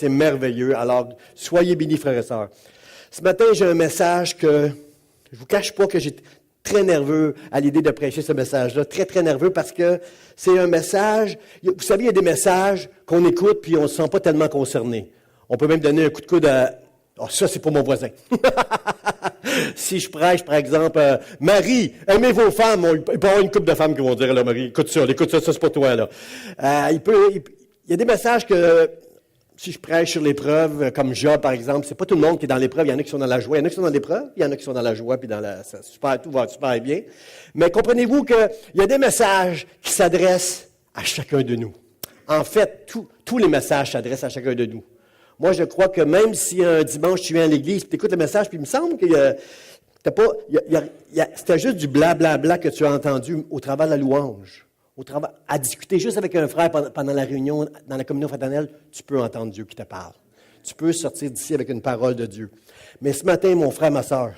C'est merveilleux. Alors, soyez bénis, frères et sœurs. Ce matin, j'ai un message que je ne vous cache pas que j'étais très nerveux à l'idée de prêcher ce message-là. Très, très nerveux parce que c'est un message... Vous savez, il y a des messages qu'on écoute puis on ne se sent pas tellement concerné. On peut même donner un coup de coude à... Oh, ça, c'est pour mon voisin. Si je prêche, par exemple, Marie, aimez vos femmes. Il peut y avoir une couple de femmes qui vont dire, là, Marie, écoute ça, c'est pour toi, là. Il y a des messages que... Si je prêche sur l'épreuve, comme Job, par exemple, c'est pas tout le monde qui est dans l'épreuve. Il y en a qui sont dans la joie. Il y en a qui sont dans l'épreuve. Il y en a qui sont dans la joie, puis tout va super bien. Mais comprenez-vous qu'il y a des messages qui s'adressent à chacun de nous. En fait, tous les messages s'adressent à chacun de nous. Moi, je crois que même si un dimanche, tu viens à l'église, puis tu écoutes le message, puis il me semble que c'était juste du blablabla que tu as entendu au travers de la louange. À discuter juste avec un frère pendant la réunion, dans la communion fraternelle, tu peux entendre Dieu qui te parle. Tu peux sortir d'ici avec une parole de Dieu. Mais ce matin, mon frère, ma sœur,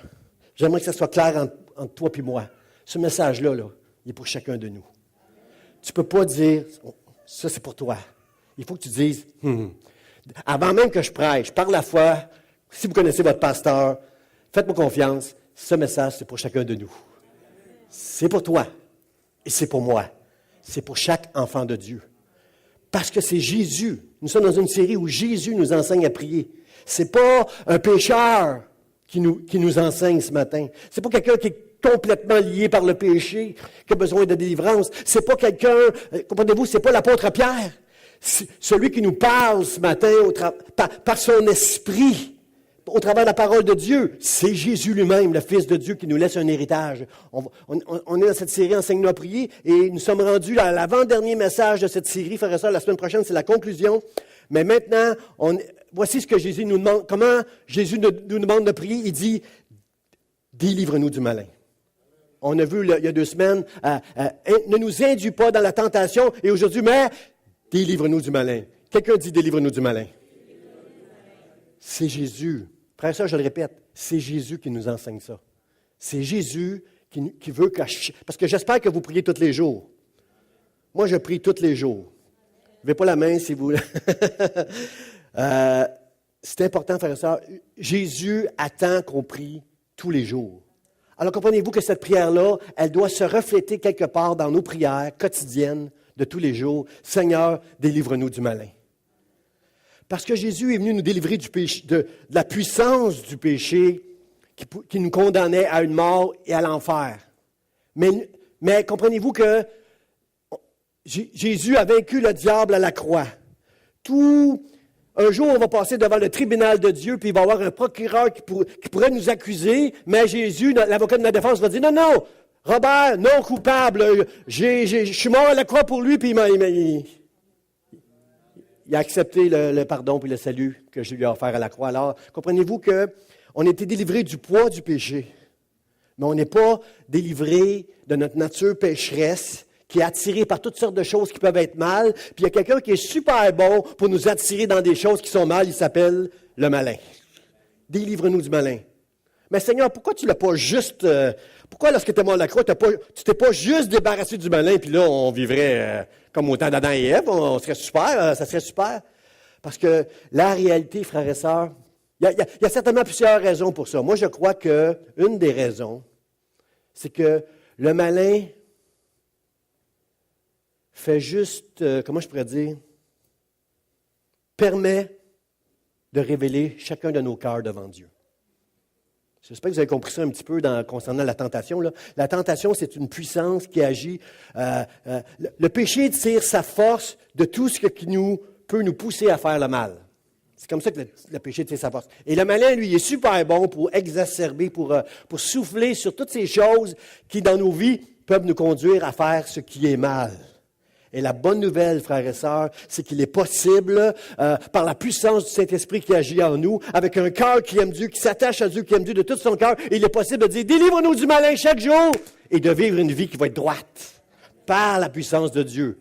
j'aimerais que ça soit clair entre toi et moi. Ce message-là, il est pour chacun de nous. Tu ne peux pas dire, ça c'est pour toi. Il faut que tu dises, Avant même que je prêche, par la foi, si vous connaissez votre pasteur, faites-moi confiance, ce message, c'est pour chacun de nous. C'est pour toi et c'est pour moi. C'est pour chaque enfant de Dieu. Parce que c'est Jésus. Nous sommes dans une série où Jésus nous enseigne à prier. C'est pas un pécheur qui nous enseigne ce matin. C'est pas quelqu'un qui est complètement lié par le péché, qui a besoin de délivrance. C'est pas quelqu'un, comprenez-vous, c'est pas l'apôtre Pierre. C'est celui qui nous parle ce matin par son esprit, au travers de la parole de Dieu, c'est Jésus lui-même, le Fils de Dieu, qui nous laisse un héritage. On est dans cette série Enseigne-nous à prier et nous sommes rendus à l'avant-dernier message de cette série. Frères et sœurs, la semaine prochaine, c'est la conclusion. Mais maintenant, voici ce que Jésus nous demande. Comment Jésus nous demande de prier? Il dit, délivre-nous du malin. On a vu il y a 2 semaines, ne nous induis pas dans la tentation. Et aujourd'hui, mais délivre-nous du malin. Quelqu'un dit, délivre-nous du malin. C'est Jésus. Frère, ça, je le répète, c'est Jésus qui nous enseigne ça. C'est Jésus qui veut que... Parce que j'espère que vous priez tous les jours. Moi, je prie tous les jours. Levez pas la main si vous... c'est important, frère et sœur. Jésus attend qu'on prie tous les jours. Alors, comprenez-vous que cette prière-là, elle doit se refléter quelque part dans nos prières quotidiennes de tous les jours. Seigneur, délivre-nous du malin. Parce que Jésus est venu nous délivrer du péché, de la puissance du péché qui nous condamnait à une mort et à l'enfer. Mais comprenez-vous que Jésus a vaincu le diable à la croix. Un jour, on va passer devant le tribunal de Dieu, puis il va y avoir un procureur qui pourrait nous accuser, mais Jésus, l'avocat de la défense, va dire, non, Robert, non coupable, je suis mort à la croix pour lui, puis il a accepté le pardon et le salut que je lui ai offert à la croix. Alors, comprenez-vous qu'on a été délivré du poids du péché, mais on n'est pas délivré de notre nature pécheresse qui est attirée par toutes sortes de choses qui peuvent être mal. Puis il y a quelqu'un qui est super bon pour nous attirer dans des choses qui sont mal. Il s'appelle le malin. Délivre-nous du malin. Mais Seigneur, pourquoi tu l'as pas juste... pourquoi lorsque tu es mort à la croix, tu t'es pas juste débarrassé du malin, puis là, on vivrait comme au temps d'Adam et Ève, on serait super, ça serait super. Parce que la réalité, frères et sœurs, il y a certainement plusieurs raisons pour ça. Moi, je crois qu'une des raisons, c'est que le malin fait juste, comment je pourrais dire, permet de révéler chacun de nos cœurs devant Dieu. J'espère que vous avez compris ça un petit peu concernant la tentation. Là. La tentation, c'est une puissance qui agit. Le péché tire sa force de tout ce qui peut nous pousser à faire le mal. C'est comme ça que le péché tire sa force. Et le malin, lui, il est super bon pour exacerber, pour souffler sur toutes ces choses qui, dans nos vies, peuvent nous conduire à faire ce qui est mal. Et la bonne nouvelle, frères et sœurs, c'est qu'il est possible, par la puissance du Saint-Esprit qui agit en nous, avec un cœur qui aime Dieu, qui s'attache à Dieu, qui aime Dieu de tout son cœur, il est possible de dire « Délivre-nous du malin chaque jour » et de vivre une vie qui va être droite par la puissance de Dieu.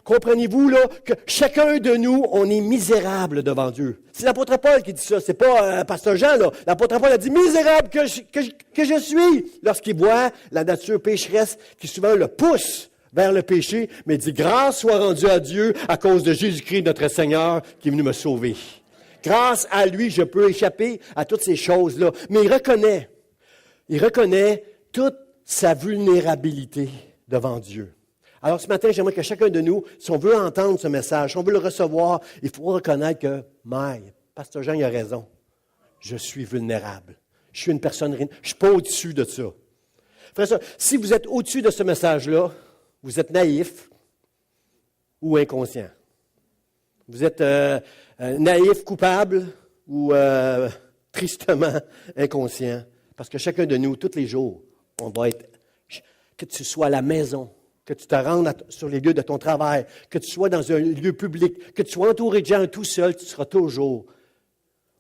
Comprenez-vous là que chacun de nous, on est misérable devant Dieu. C'est l'apôtre Paul qui dit ça, c'est pas pasteur Jean là. L'apôtre Paul a dit « Misérable que je suis » lorsqu'il voit la nature pécheresse qui souvent le pousse vers le péché, mais il dit « Grâce soit rendue à Dieu à cause de Jésus-Christ, notre Seigneur, qui est venu me sauver. » Grâce à lui, je peux échapper à toutes ces choses-là. Mais il reconnaît toute sa vulnérabilité devant Dieu. Alors ce matin, j'aimerais que chacun de nous, si on veut entendre ce message, si on veut le recevoir, il faut reconnaître que, Pasteur Jean, il a raison. Je suis vulnérable. Je suis une personne, je ne suis pas au-dessus de ça. Frère, si vous êtes au-dessus de ce message-là, vous êtes naïf ou inconscient. Vous êtes naïf, coupable ou tristement inconscient. Parce que chacun de nous, tous les jours, on va être, que tu sois à la maison, que tu te rendes sur les lieux de ton travail, que tu sois dans un lieu public, que tu sois entouré de gens tout seul, tu seras toujours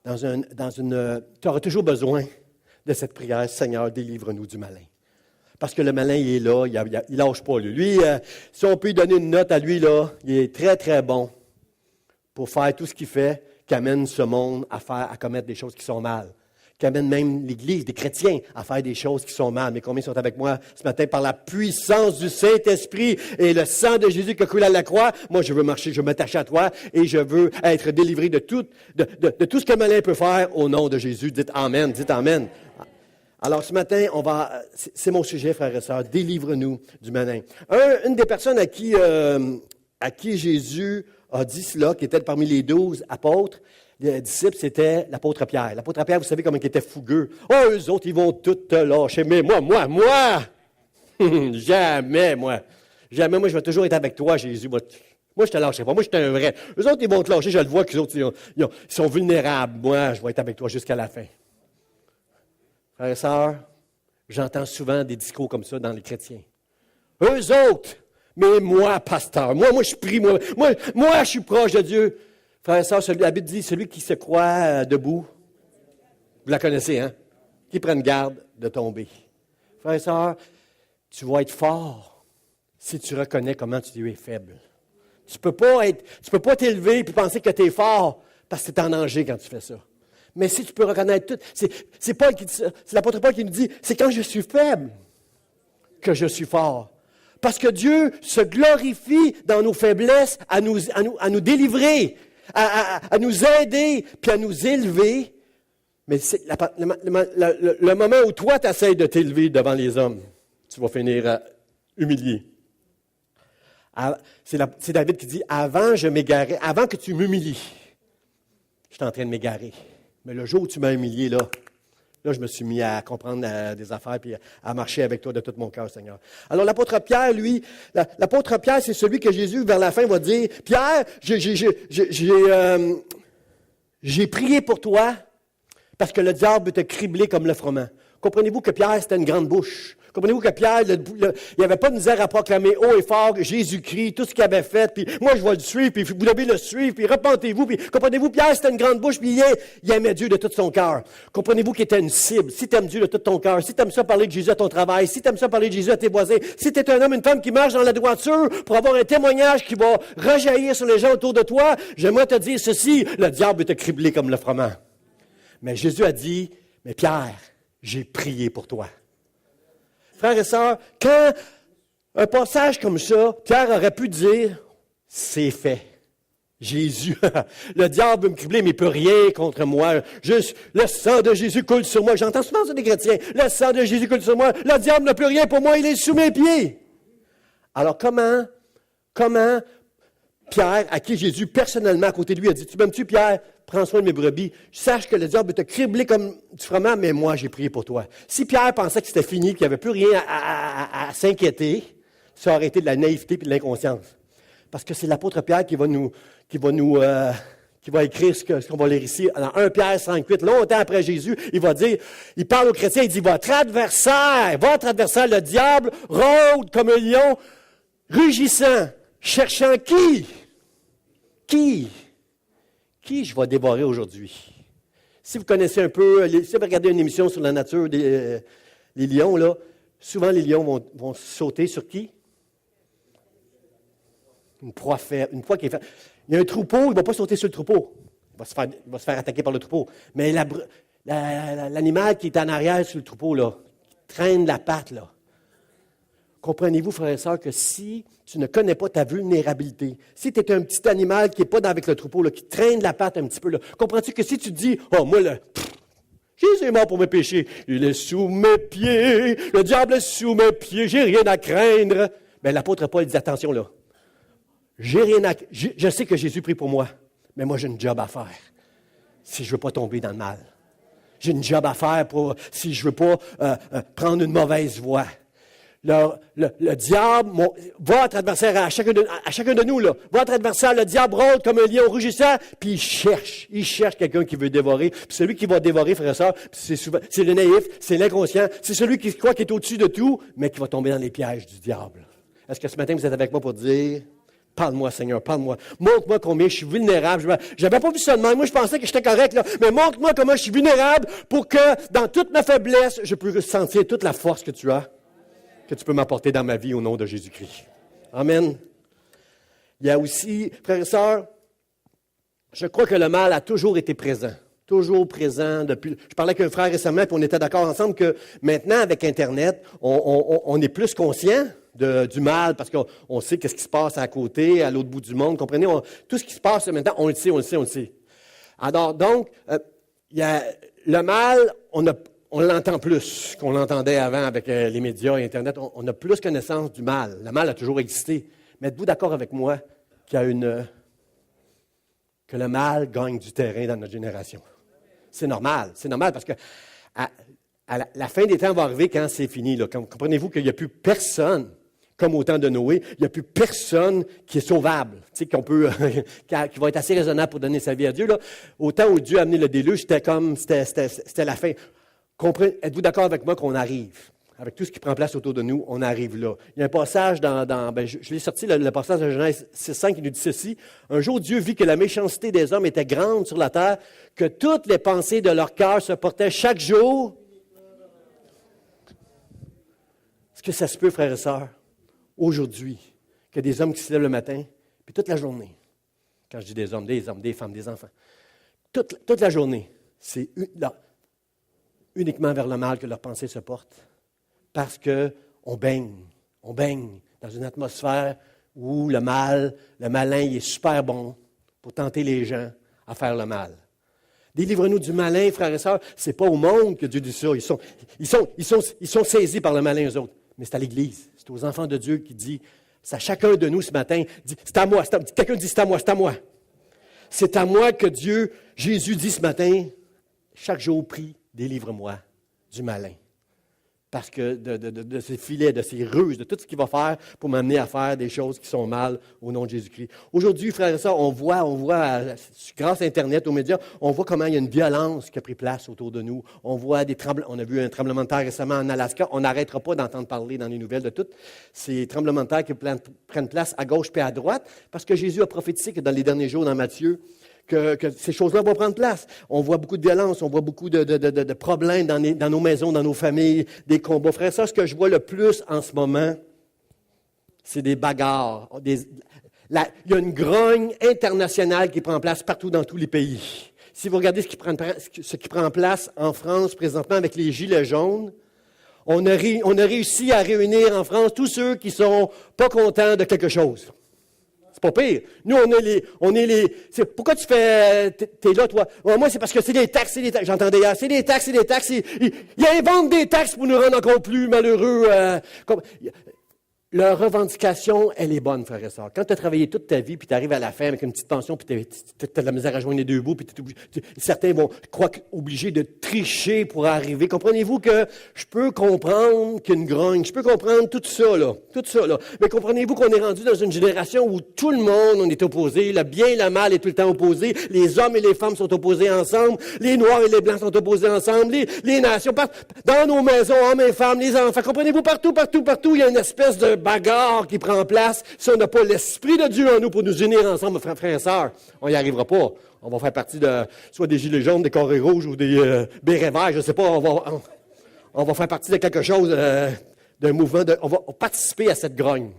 tu auras toujours besoin de cette prière, Seigneur, délivre-nous du malin. Parce que le malin, il est là, il lâche pas. Lui, si on peut lui donner une note à lui, là, il est très, très bon pour faire tout ce qu'il fait, qui amène ce monde à commettre des choses qui sont mal. Qui amène même l'Église, des chrétiens, à faire des choses qui sont mal. Mais combien sont avec moi ce matin par la puissance du Saint-Esprit et le sang de Jésus qui a coulé à la croix? Moi, je veux marcher, je veux m'attacher à toi et je veux être délivré de tout ce que le malin peut faire au nom de Jésus. Dites Amen, dites Amen. Alors, ce matin, c'est mon sujet, frères et sœurs, délivre-nous du malin. Une des personnes à qui Jésus a dit cela, qui était parmi les 12 apôtres, les disciples, c'était l'apôtre Pierre. L'apôtre Pierre, vous savez comment il était fougueux. Oh, eux autres, ils vont tout te lâcher. Mais moi, jamais, moi, je vais toujours être avec toi, Jésus. Moi, je te lâcherai pas. Moi, je suis un vrai. Eux autres, ils vont te lâcher. Je le vois qu'eux autres, ils sont vulnérables. Moi, je vais être avec toi jusqu'à la fin. Frères et sœurs, j'entends souvent des discours comme ça dans les chrétiens. Eux autres, mais moi, pasteur, moi, je prie, moi, je suis proche de Dieu. Frères et sœurs, la Bible dit, celui qui se croit debout, vous la connaissez, hein? Qui prenne garde de tomber. Frères et sœurs, tu vas être fort si tu reconnais comment tu es faible. Tu peux pas t'élever et penser que tu es fort parce que tu es en danger quand tu fais ça. Mais si tu peux reconnaître tout, c'est Paul qui dit ça, c'est l'apôtre Paul qui nous dit, c'est quand je suis faible que je suis fort. Parce que Dieu se glorifie dans nos faiblesses à nous délivrer, à nous aider, puis à nous élever. Mais c'est le moment où toi, tu essaies de t'élever devant les hommes, tu vas finir humilié. C'est David qui dit, avant que tu m'humilies, je suis en train de m'égarer. Mais le jour où tu m'as humilié, là, je me suis mis à comprendre des affaires et à marcher avec toi de tout mon cœur, Seigneur. Alors, l'apôtre Pierre, lui, l'apôtre Pierre, c'est celui que Jésus, vers la fin, va dire, Pierre, j'ai prié pour toi parce que le diable veut te cribler comme le froment. Comprenez-vous que Pierre, c'était une grande bouche. Comprenez-vous que Pierre, il n'y avait pas de misère à proclamer haut et fort Jésus-Christ, tout ce qu'il avait fait, puis moi je vais le suivre, puis vous devez le suivre, puis repentez-vous, puis comprenez-vous, Pierre, c'était une grande bouche, puis il aimait Dieu de tout son cœur. Comprenez-vous qu'il était une cible. Si tu aimes Dieu de tout ton cœur, si tu aimes ça parler de Jésus à ton travail, si tu aimes ça parler de Jésus à tes voisins, si tu es un homme, une femme qui marche dans la droiture pour avoir un témoignage qui va rejaillir sur les gens autour de toi, j'aimerais te dire ceci, le diable veut te cribler comme le froment. Mais Jésus a dit, mais Pierre, j'ai prié pour toi. Frères et sœurs, quand un passage comme ça, Pierre aurait pu dire, c'est fait. Jésus, le diable veut me cribler, mais il ne peut rien contre moi. Juste, le sang de Jésus coule sur moi. J'entends souvent ça des chrétiens. Le sang de Jésus coule sur moi. Le diable n'a plus rien pour moi, il est sous mes pieds. Alors comment Pierre, à qui Jésus personnellement à côté de lui a dit, tu m'aimes-tu Pierre? Prends soin de mes brebis. Sache que le diable peut te cribler comme du froment, mais moi, j'ai prié pour toi. Si Pierre pensait que c'était fini, qu'il n'y avait plus rien à s'inquiéter, ça aurait été de la naïveté et de l'inconscience. Parce que c'est l'apôtre Pierre qui va écrire ce qu'on va lire ici. Dans 1 Pierre 5,8, longtemps après Jésus, il parle aux chrétiens, il dit, votre adversaire, le diable, rôde comme un lion, rugissant, cherchant qui je vais dévorer aujourd'hui? Si vous connaissez un peu, si vous regardez une émission sur la nature des lions, là, souvent les lions vont sauter sur qui? Une proie faible, une proie qui est faible. Il y a un troupeau, il ne va pas sauter sur le troupeau. Il va se faire attaquer par le troupeau. Mais l'animal qui est en arrière sur le troupeau, là, qui traîne la patte, là. comprenez-vous, frères et sœurs, que si tu ne connais pas ta vulnérabilité, si tu es un petit animal qui n'est pas avec le troupeau, là, qui traîne la patte un petit peu, là, comprends-tu que si tu te dis, oh, moi, là, Jésus est mort pour mes péchés, il est sous mes pieds, le diable est sous mes pieds, j'ai rien à craindre. Bien, l'apôtre Paul dit, attention là, je sais que Jésus prie pour moi, mais moi, j'ai une job à faire si je ne veux pas tomber dans le mal. J'ai une job à faire si je ne veux pas prendre une mauvaise voie. Le diable, votre adversaire, à chacun de nous, là, votre adversaire, le diable rôde comme un lion rugissant, puis il cherche quelqu'un qui veut dévorer. Puis celui qui va dévorer, frère et sœur, c'est le naïf, c'est l'inconscient, c'est celui qui croit qu'il est au-dessus de tout, mais qui va tomber dans les pièges du diable. Est-ce que ce matin, vous êtes avec moi pour dire, parle-moi, Seigneur, parle-moi. Montre-moi combien je suis vulnérable. J'avais pas vu ça de même. Moi, je pensais que j'étais correct, là. Mais montre-moi comment je suis vulnérable pour que, dans toute ma faiblesse, je puisse sentir toute la force que tu as, que tu peux m'apporter dans ma vie au nom de Jésus-Christ. Amen. Il y a aussi, frères et sœurs, je crois que le mal a toujours été présent. Toujours présent depuis. Je parlais avec un frère récemment, puis on était d'accord ensemble que maintenant, avec Internet, on est plus conscient du mal, parce qu'on sait qu'est-ce qui se passe à côté, à l'autre bout du monde. Comprenez? Tout ce qui se passe maintenant, on le sait. Alors, donc, il y a le mal, on l'entend plus qu'on l'entendait avant avec les médias et Internet. On a plus connaissance du mal. Le mal a toujours existé. Mais êtes-vous d'accord avec moi que le mal gagne du terrain dans notre génération? C'est normal parce que la fin des temps va arriver quand c'est fini. Là. Comprenez-vous qu'il n'y a plus personne, comme au temps de Noé, il n'y a plus personne qui est sauvable, tu sais, qui va être assez raisonnable pour donner sa vie à Dieu. Là. Au temps où Dieu a amené le déluge, c'était la fin. Êtes-vous d'accord avec moi qu'on arrive? Avec tout ce qui prend place autour de nous, on arrive là. Il y a un passage je l'ai sorti, le passage de Genèse 6.5 qui nous dit ceci. Un jour, Dieu vit que la méchanceté des hommes était grande sur la terre, que toutes les pensées de leur cœur se portaient chaque jour. Est-ce que ça se peut, frères et sœurs, aujourd'hui, qu'il y a des hommes qui se lèvent le matin, puis toute la journée, quand je dis des hommes, des femmes, des enfants, toute la journée, c'est uniquement vers le mal que leurs pensées se portent. Parce qu'on baigne dans une atmosphère où le malin, il est super bon pour tenter les gens à faire le mal. Délivre-nous du malin, frères et sœurs. C'est pas au monde que Dieu dit ça. Ils sont saisis par le malin, eux autres. Mais c'est à l'Église. C'est aux enfants de Dieu qui dit, c'est à chacun de nous ce matin, dit, c'est à moi. Quelqu'un dit, c'est à moi. C'est à moi que Jésus dit ce matin, chaque jour prie, délivre-moi du malin. Parce que de ces filets, de ces ruses, de tout ce qu'il va faire pour m'amener à faire des choses qui sont mal au nom de Jésus-Christ. Aujourd'hui, frères et sœurs, on voit, grâce à Internet, aux médias, on voit comment il y a une violence qui a pris place autour de nous. On voit on a vu un tremblement de terre récemment en Alaska. On n'arrêtera pas d'entendre parler dans les nouvelles de tous ces tremblements de terre qui prennent place à gauche et à droite, parce que Jésus a prophétisé que dans les derniers jours, dans Matthieu, que ces choses-là vont prendre place. On voit beaucoup de violence, on voit beaucoup de problèmes dans nos maisons, dans nos familles, des combats. Frère, ça, ce que je vois le plus en ce moment, c'est des bagarres. Il y a une grogne internationale qui prend place partout dans tous les pays. Si vous regardez ce qui prend place en France présentement avec les Gilets jaunes, on a réussi à réunir en France tous ceux qui sont pas contents de quelque chose. C'est pas pire. Nous, on est les. Pourquoi tu fais. T'es là, toi? Moi, c'est parce que c'est des taxes. J'entendais hier. C'est des taxes. Ils inventent des taxes pour nous rendre encore plus malheureux. Leur revendication, elle est bonne, frère et sœur. Quand tu as travaillé toute ta vie, puis tu arrives à la fin avec une petite pension, puis tu as de la misère à joindre les deux bouts, puis certains vont croire obligés de tricher pour arriver. Comprenez-vous que je peux comprendre qu'il y a une grogne, je peux comprendre tout ça, là. Mais comprenez-vous qu'on est rendu dans une génération où tout le monde, on est opposé, le bien et le mal est tout le temps opposé, les hommes et les femmes sont opposés ensemble, les noirs et les blancs sont opposés ensemble, les nations, dans nos maisons, hommes et femmes, les enfants. Comprenez-vous, partout, il y a une espèce de bagarre qui prend place. Si on n'a pas l'Esprit de Dieu en nous pour nous unir ensemble, frères et sœurs, on n'y arrivera pas. On va faire partie soit des gilets jaunes, des carrés rouges ou des bérets verts, je ne sais pas. On va faire partie de quelque chose, d'un mouvement. On va participer à cette grogne.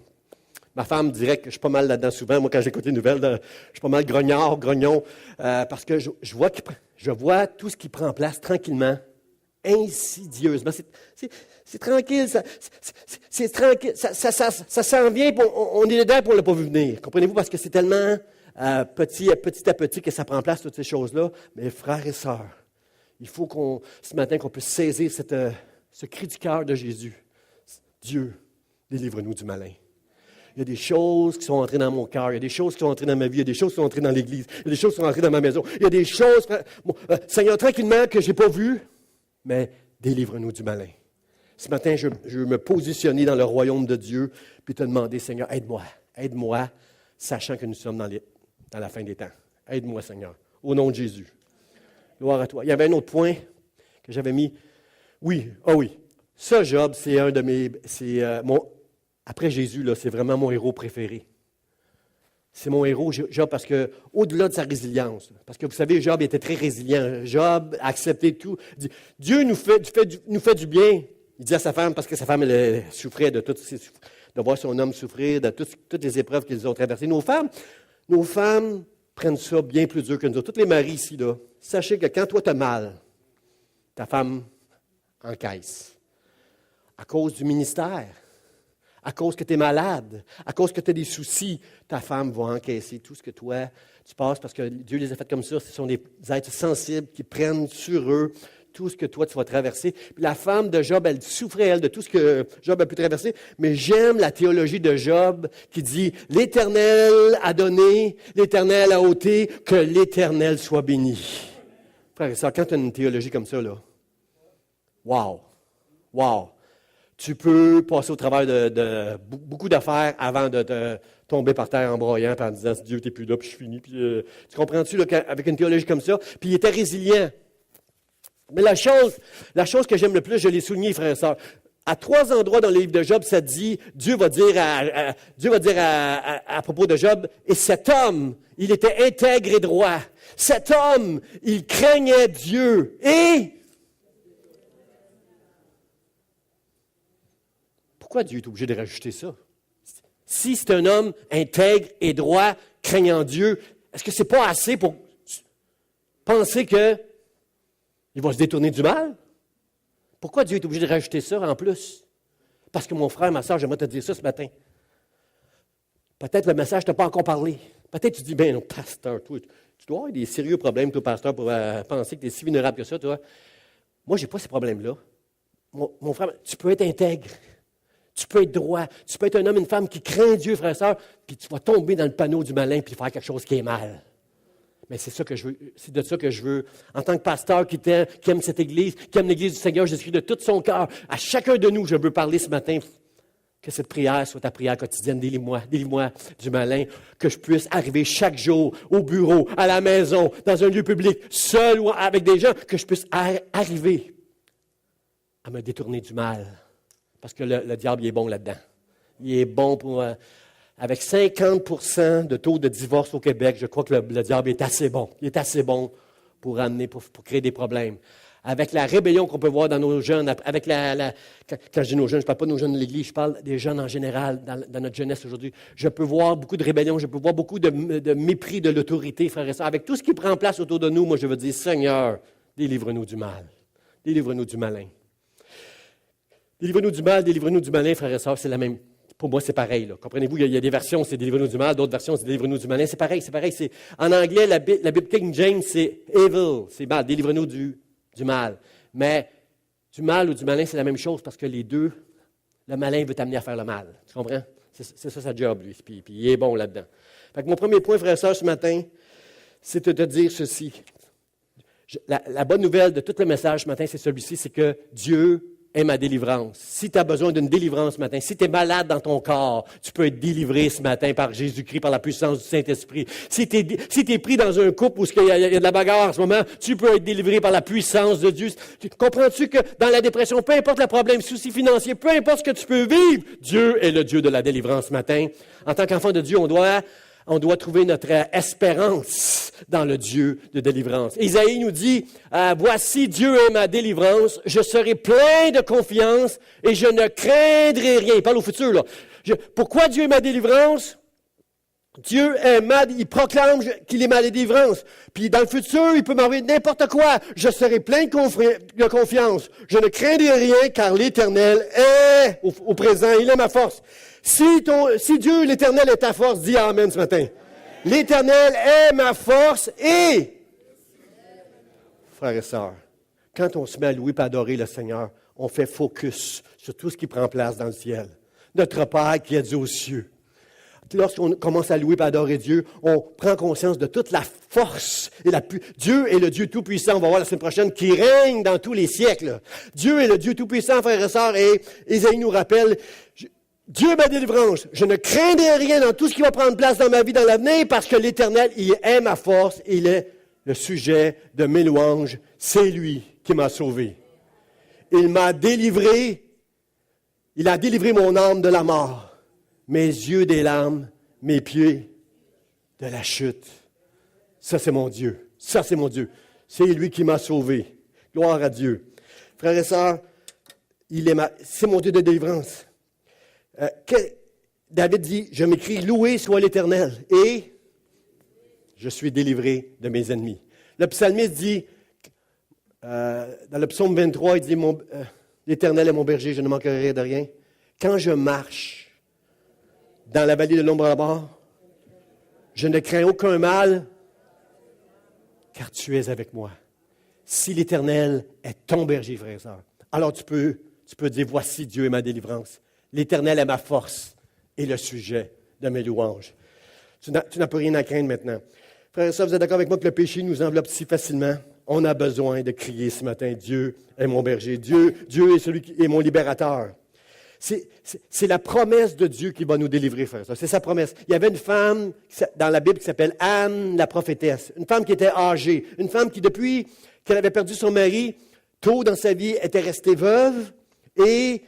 Ma femme dirait que je suis pas mal là-dedans souvent. Moi, quand j'écoute les nouvelles, je suis pas mal grognon, parce que je vois tout ce qui prend place tranquillement insidieusement. C'est tranquille, c'est tranquille, ça s'en vient, puis on est dedans, puis on ne l'a pas vu venir. Comprenez-vous? Parce que c'est tellement petit à petit que ça prend place, toutes ces choses-là. Mais frères et sœurs, il faut ce matin, qu'on puisse saisir ce cri du cœur de Jésus. Dieu, délivre-nous du malin. Il y a des choses qui sont entrées dans mon cœur, il y a des choses qui sont entrées dans ma vie, il y a des choses qui sont entrées dans l'Église, il y a des choses qui sont entrées dans ma maison, il y a des choses, Seigneur, tranquillement, que je n'ai pas vues, mais délivre-nous du malin. Ce matin, je veux me positionner dans le royaume de Dieu, puis te demander, Seigneur, aide-moi, sachant que nous sommes dans la fin des temps. Aide-moi, Seigneur, au nom de Jésus. Gloire à toi. Il y avait un autre point que j'avais mis. Oui, ça, Job, c'est un de mes... Après Jésus, là, c'est vraiment mon héros préféré. C'est mon héros, Job, parce que au-delà de sa résilience, parce que vous savez, Job était très résilient. Job a accepté tout. Dieu nous fait du bien. Il dit à sa femme, parce que sa femme elle souffrait de voir son homme souffrir, de toutes les épreuves qu'ils ont traversées. Nos femmes prennent ça bien plus dur que nous autres. Tous les maris ici, là, sachez que quand toi tu as mal, ta femme encaisse. À cause du ministère, à cause que tu es malade, à cause que tu as des soucis, ta femme va encaisser tout ce que toi, tu passes parce que Dieu les a fait comme ça. Ce sont des êtres sensibles qui prennent sur eux tout ce que toi, tu vas traverser. Puis la femme de Job, elle souffrait, elle, de tout ce que Job a pu traverser. Mais j'aime la théologie de Job qui dit « L'Éternel a donné, l'Éternel a ôté, que l'Éternel soit béni. » Frère et sœur, quand tu as une théologie comme ça, là, wow! Tu peux passer au travers de beaucoup d'affaires avant de te tomber par terre en broyant en disant « Dieu, t'es plus là, puis je finis. » Tu comprends-tu, là, avec une théologie comme ça? Puis il était résilient. Mais la chose que j'aime le plus, je l'ai souligné, frères et sœurs, à 3 endroits dans le livre de Job, ça dit, Dieu va dire à propos de Job, et cet homme, il était intègre et droit. Cet homme, il craignait Dieu. Et pourquoi Dieu est obligé de rajouter ça? Si c'est un homme intègre et droit, craignant Dieu, est-ce que c'est pas assez pour penser que il va se détourner du mal? Pourquoi Dieu est obligé de rajouter ça en plus? Parce que mon frère, ma soeur, j'aimerais te dire ça ce matin. Peut-être le message ne t'a pas encore parlé. Peut-être tu dis, ben non, pasteur, toi, tu dois avoir des sérieux problèmes, toi, pasteur, pour penser que tu es si vulnérable que ça, toi. Moi, je n'ai pas ces problèmes-là. Mon frère, tu peux être intègre. Tu peux être droit. Tu peux être un homme, une femme qui craint Dieu, frère et sœur, puis tu vas tomber dans le panneau du malin puis faire quelque chose qui est mal. Mais c'est ça que je veux. C'est de ça que je veux. En tant que pasteur qui aime cette Église, qui aime l'Église du Seigneur, je suis de tout son cœur. À chacun de nous, je veux parler ce matin. Que cette prière soit ta prière quotidienne. Délivre-moi du malin. Que je puisse arriver chaque jour au bureau, à la maison, dans un lieu public, seul ou avec des gens, que je puisse arriver à me détourner du mal. Parce que le diable, il est bon là-dedans. Il est bon pour... avec 50% de taux de divorce au Québec, je crois que le diable est assez bon. Il est assez bon pour créer des problèmes. Avec la rébellion qu'on peut voir dans nos jeunes, avec quand je dis nos jeunes, je ne parle pas de nos jeunes de l'Église, je parle des jeunes en général, dans notre jeunesse aujourd'hui. Je peux voir beaucoup de rébellion, je peux voir beaucoup de mépris de l'autorité, frères et sœurs. Avec tout ce qui prend place autour de nous, moi je veux dire, Seigneur, délivre-nous du mal. Délivre-nous du malin. Délivre-nous du mal, délivre-nous du malin, frères et sœurs, c'est la même. Pour moi, c'est pareil. Là. Comprenez-vous, il y a des versions, c'est délivre-nous du mal, d'autres versions, c'est délivre-nous du malin. C'est pareil. En anglais, la Bible King James, c'est evil, c'est mal, délivre-nous du mal. Mais du mal ou du malin, c'est la même chose parce que les deux, le malin veut t'amener à faire le mal. Tu comprends? C'est ça sa job, lui. Puis il est bon là-dedans. Fait que mon premier point, frère et sœur, ce matin, c'est de te dire ceci. La bonne nouvelle de tout le message ce matin, c'est celui-ci, c'est que Dieu est ma délivrance. Si tu as besoin d'une délivrance ce matin, si tu es malade dans ton corps, tu peux être délivré ce matin par Jésus-Christ, par la puissance du Saint-Esprit. Si tu es pris dans un couple où il y a de la bagarre en ce moment, tu peux être délivré par la puissance de Dieu. Comprends-tu que dans la dépression, peu importe le problème, souci financier, peu importe ce que tu peux vivre, Dieu est le Dieu de la délivrance ce matin. En tant qu'enfant de Dieu, on doit trouver notre espérance dans le Dieu de délivrance. Isaïe nous dit, voici Dieu est ma délivrance, je serai plein de confiance et je ne craindrai rien. Il parle au futur, là. Pourquoi Dieu est ma délivrance? Dieu il proclame qu'il est ma délivrance. Puis dans le futur, il peut m'envoyer n'importe quoi. Je serai plein de confiance. Je ne craindrai rien car l'Éternel est au présent. Il est ma force. Si Dieu, l'Éternel, est ta force, dis Amen ce matin. L'Éternel est ma force et... Frères et sœurs, quand on se met à louer et à adorer le Seigneur, on fait focus sur tout ce qui prend place dans le ciel. Notre Père qui est aux cieux. Lorsqu'on commence à louer et à adorer Dieu, on prend conscience de toute la force et Dieu est le Dieu Tout-Puissant, on va voir la semaine prochaine, qui règne dans tous les siècles. Dieu est le Dieu Tout-Puissant, frères et sœurs, et Ésaïe nous rappelle, Dieu est ma délivrance. Je ne craindrai rien dans tout ce qui va prendre place dans ma vie, dans l'avenir, parce que l'Éternel, il est ma force, il est le sujet de mes louanges. C'est lui qui m'a sauvé. Il m'a délivré, il a délivré mon âme de la mort, mes yeux des larmes, mes pieds de la chute. Ça, c'est mon Dieu. Ça, c'est mon Dieu. C'est lui qui m'a sauvé. Gloire à Dieu. Frères et sœurs, c'est mon Dieu de délivrance. David dit, je m'écris, loué soit l'Éternel, et je suis délivré de mes ennemis. Le psalmiste dit, dans le psaume 23, il dit, l'Éternel est mon berger, je ne manquerai de rien. Quand je marche dans la vallée de l'ombre à la mort, je ne crains aucun mal, car tu es avec moi. Si l'Éternel est ton berger, frère et sœur, alors tu peux dire, voici Dieu est ma délivrance. L'Éternel est ma force et le sujet de mes louanges. Tu n'as plus rien à craindre maintenant. Frères et sœurs, vous êtes d'accord avec moi que le péché nous enveloppe si facilement? On a besoin de crier ce matin, Dieu est mon berger. Dieu est celui qui est mon libérateur. C'est la promesse de Dieu qui va nous délivrer, frères et sœurs. C'est sa promesse. Il y avait une femme dans la Bible qui s'appelle Anne, la prophétesse. Une femme qui était âgée. Une femme qui, depuis qu'elle avait perdu son mari, tôt dans sa vie, était restée veuve et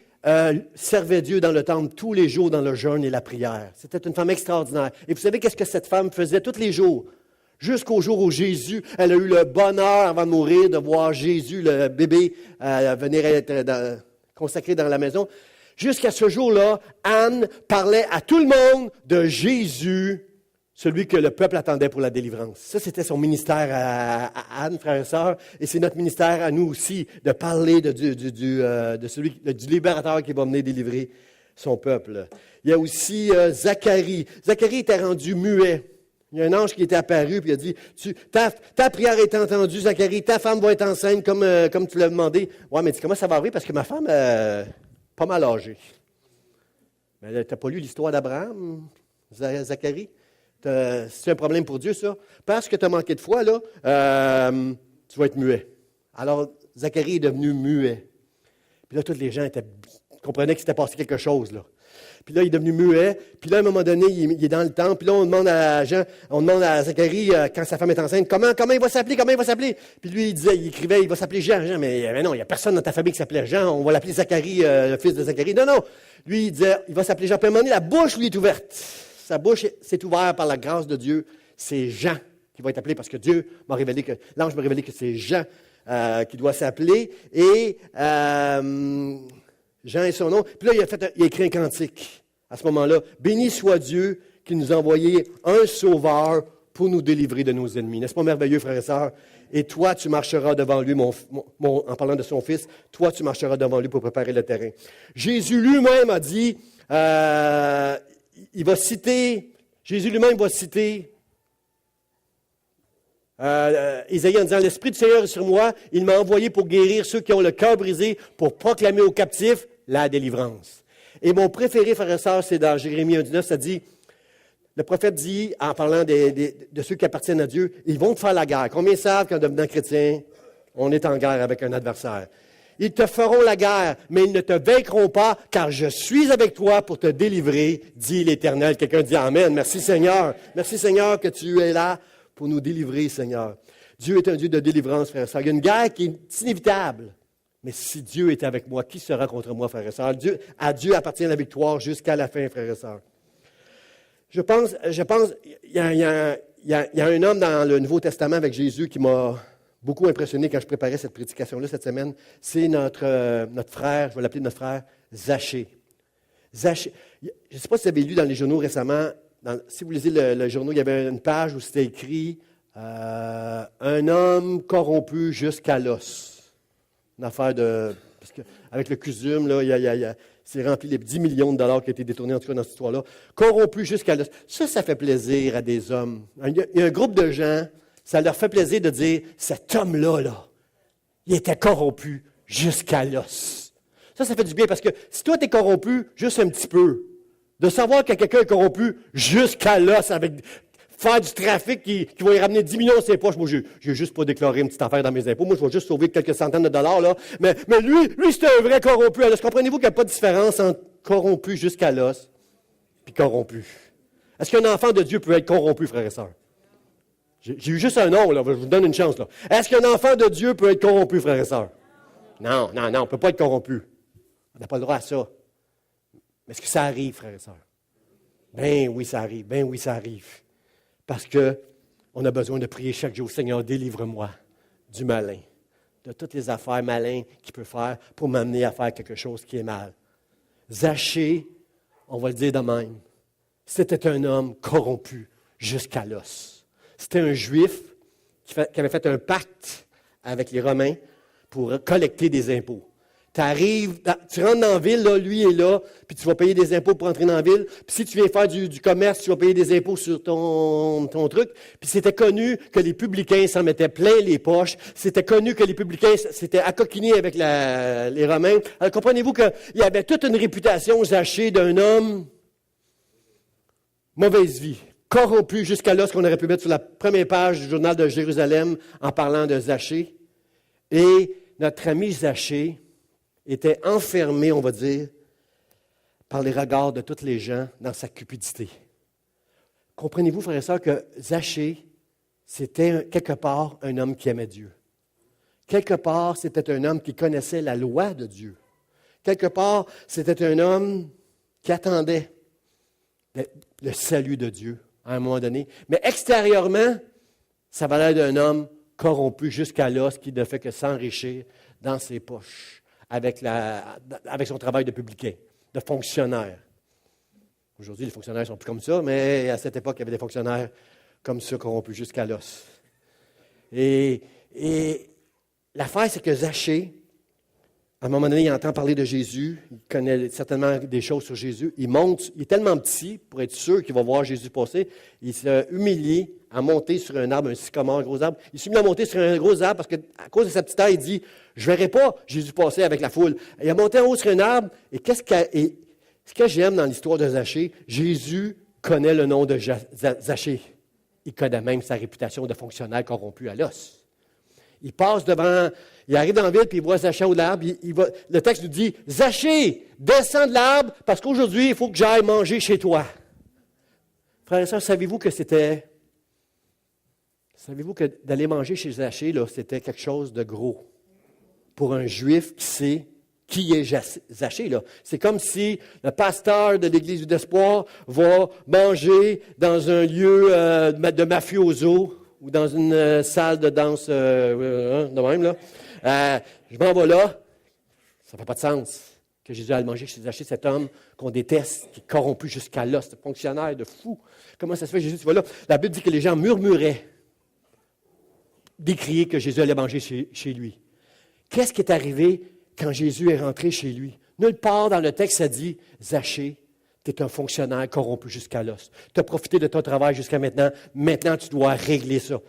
servait Dieu dans le temple tous les jours dans le jeûne et la prière. C'était une femme extraordinaire. Et vous savez qu'est-ce que cette femme faisait tous les jours? Jusqu'au jour où Jésus, elle a eu le bonheur avant de mourir de voir Jésus, le bébé, venir être consacré dans la maison. Jusqu'à ce jour-là, Anne parlait à tout le monde de Jésus, celui que le peuple attendait pour la délivrance. Ça, c'était son ministère à Anne, frères et sœurs, et c'est notre ministère à nous aussi de parler du libérateur qui va venir délivrer son peuple. Il y a aussi Zacharie. Zacharie était rendu muet. Il y a un ange qui était apparu, puis il a dit, ta prière est entendue, Zacharie, ta femme va être enceinte comme tu l'as demandé. Ouais, mais comment ça va arriver? Parce que ma femme pas mal âgée. Mais tu n'as pas lu l'histoire d'Abraham, Zacharie? C'est un problème pour Dieu, ça. Parce que tu as manqué de foi, là, tu vas être muet. Alors, Zacharie est devenu muet. Puis là, tous les gens comprenaient qu'il s'était passé quelque chose, là. Puis là, il est devenu muet. Puis là, à un moment donné, il est dans le temple. Puis là, on demande à Zacharie, quand sa femme est enceinte, comment il va s'appeler? Puis lui, il écrivait, il va s'appeler Jean. Mais non, il n'y a personne dans ta famille qui s'appelait Jean. On va l'appeler Zacharie, le fils de Zacharie. Non. Lui, il disait, il va s'appeler Jean. Puis à un moment donné, la bouche lui est ouverte. Sa bouche s'est ouverte par la grâce de Dieu. C'est Jean qui va être appelé parce que l'ange m'a révélé que c'est Jean qui doit s'appeler. Et Jean est son nom. Puis là, il a écrit un cantique à ce moment-là. Béni soit Dieu qui nous a envoyé un sauveur pour nous délivrer de nos ennemis. N'est-ce pas merveilleux, frères et sœurs? Et toi, tu marcheras devant lui, en parlant de son fils, toi, tu marcheras devant lui pour préparer le terrain. Jésus lui-même a dit, Jésus lui-même va citer Isaïe en disant, l'Esprit du Seigneur est sur moi, il m'a envoyé pour guérir ceux qui ont le cœur brisé, pour proclamer aux captifs la délivrance. Et mon préféré, frères et sœurs, c'est dans Jérémie 1,19, ça dit, le prophète dit, en parlant de ceux qui appartiennent à Dieu, ils vont te faire la guerre. Combien savent qu'en devenant chrétien, on est en guerre avec un adversaire? Ils te feront la guerre, mais ils ne te vaincront pas, car je suis avec toi pour te délivrer, dit l'Éternel. Quelqu'un dit Amen. Merci Seigneur. Merci Seigneur que tu es là pour nous délivrer, Seigneur. Dieu est un Dieu de délivrance, frères et sœurs. Il y a une guerre qui est inévitable. Mais si Dieu est avec moi, qui sera contre moi, frères et sœurs? À Dieu appartient la victoire jusqu'à la fin, frères et sœurs. Je pense, il y a un homme dans le Nouveau Testament avec Jésus qui m'a beaucoup impressionné quand je préparais cette prédication-là cette semaine. C'est notre frère, je vais l'appeler notre frère, Zachée. Zachée. Je ne sais pas si vous avez lu dans les journaux récemment, si vous lisez le journal, il y avait une page où c'était écrit un homme corrompu jusqu'à l'os. Une affaire de... Parce que, avec le CUSUM, là, c'est rempli les 10 millions de dollars qui ont été détournés, en tout cas, dans cette histoire-là. Corrompu jusqu'à l'os. Ça fait plaisir à des hommes. Il y a un groupe de gens, ça leur fait plaisir de dire, cet homme-là, là, il était corrompu jusqu'à l'os. Ça fait du bien, parce que si toi, tu es corrompu juste un petit peu, de savoir que quelqu'un est corrompu jusqu'à l'os, avec faire du trafic qui va y ramener 10 millions de ses poches. Moi, je n'ai juste pas déclaré une petite affaire dans mes impôts. Moi, je vais juste sauver quelques centaines de dollars, là. Mais lui, c'est un vrai corrompu. Alors, comprenez-vous qu'il n'y a pas de différence entre corrompu jusqu'à l'os puis corrompu? Est-ce qu'un enfant de Dieu peut être corrompu, frères et sœurs? J'ai eu juste un nom, là. Je vous donne une chance, là. Est-ce qu'un enfant de Dieu peut être corrompu, frères et sœurs? Non, on ne peut pas être corrompu. On n'a pas le droit à ça. Mais est-ce que ça arrive, frères et sœurs? Ben oui, ça arrive. Ben oui, ça arrive. Parce qu'on a besoin de prier chaque jour. Seigneur, délivre-moi du malin, de toutes les affaires malins qu'il peut faire pour m'amener à faire quelque chose qui est mal. Zachée, on va le dire de même, c'était un homme corrompu jusqu'à l'os. C'était un Juif qui avait fait un pacte avec les Romains pour collecter des impôts. Tu rentres dans la ville, là, lui est là, puis tu vas payer des impôts pour entrer dans la ville. Puis si tu viens faire du commerce, tu vas payer des impôts sur ton truc. Puis c'était connu que les publicains s'en mettaient plein les poches. C'était connu que les publicains s'étaient accoquinés avec les Romains. Alors comprenez-vous qu'il y avait toute une réputation, Zachée, d'un homme mauvaise vie, corrompu jusqu'à là, ce qu'on aurait pu mettre sur la première page du journal de Jérusalem en parlant de Zachée. Et notre ami Zachée était enfermé, on va dire, par les regards de tous les gens dans sa cupidité. Comprenez-vous, frères et sœurs, que Zachée, c'était quelque part un homme qui aimait Dieu. Quelque part, c'était un homme qui connaissait la loi de Dieu. Quelque part, c'était un homme qui attendait le salut de Dieu à un moment donné. Mais extérieurement, ça valait d'un homme corrompu jusqu'à l'os qui ne fait que s'enrichir dans ses poches. Avec son travail de publicain, de fonctionnaire. Aujourd'hui, les fonctionnaires ne sont plus comme ça, mais à cette époque, il y avait des fonctionnaires comme ça corrompus jusqu'à l'os. Et l'affaire, c'est que Zachée, à un moment donné, il entend parler de Jésus, il connaît certainement des choses sur Jésus, il monte, il est tellement petit pour être sûr qu'il va voir Jésus passer, il s'est humilié à monter sur un arbre, un sycomore, un gros arbre. Il s'est mis à monter sur un gros arbre parce qu'à cause de sa petite taille, il dit, je ne verrai pas Jésus passer avec la foule. Il a monté en haut sur un arbre, et ce que j'aime dans l'histoire de Zachée, Jésus connaît le nom de Zachée. Il connaît même sa réputation de fonctionnaire corrompu à l'os. Il passe devant, il arrive dans la ville, puis il voit Zachée au l'arbre. Le texte nous dit, Zachée, descends de l'arbre, parce qu'aujourd'hui, il faut que j'aille manger chez toi. Frères et sœurs, savez-vous que d'aller manger chez Zachée, là, c'était quelque chose de gros pour un Juif qui sait qui est Zachée, là. C'est comme si le pasteur de l'Église d'Espoir va manger dans un lieu de mafioso ou dans une salle de danse de même, là. Je m'en vais là. Ça ne fait pas de sens que Jésus aille manger chez Zachée, cet homme qu'on déteste, qui est corrompu jusqu'à l'os, ce fonctionnaire de fou. Comment ça se fait, Jésus, tu vas là? La Bible dit que les gens murmuraient, décriaient que Jésus allait manger chez lui. Qu'est-ce qui est arrivé quand Jésus est rentré chez lui? Nulle part dans le texte, ça dit, Zachée, tu es un fonctionnaire corrompu jusqu'à l'os. Tu as profité de ton travail jusqu'à maintenant. Maintenant, tu dois régler ça.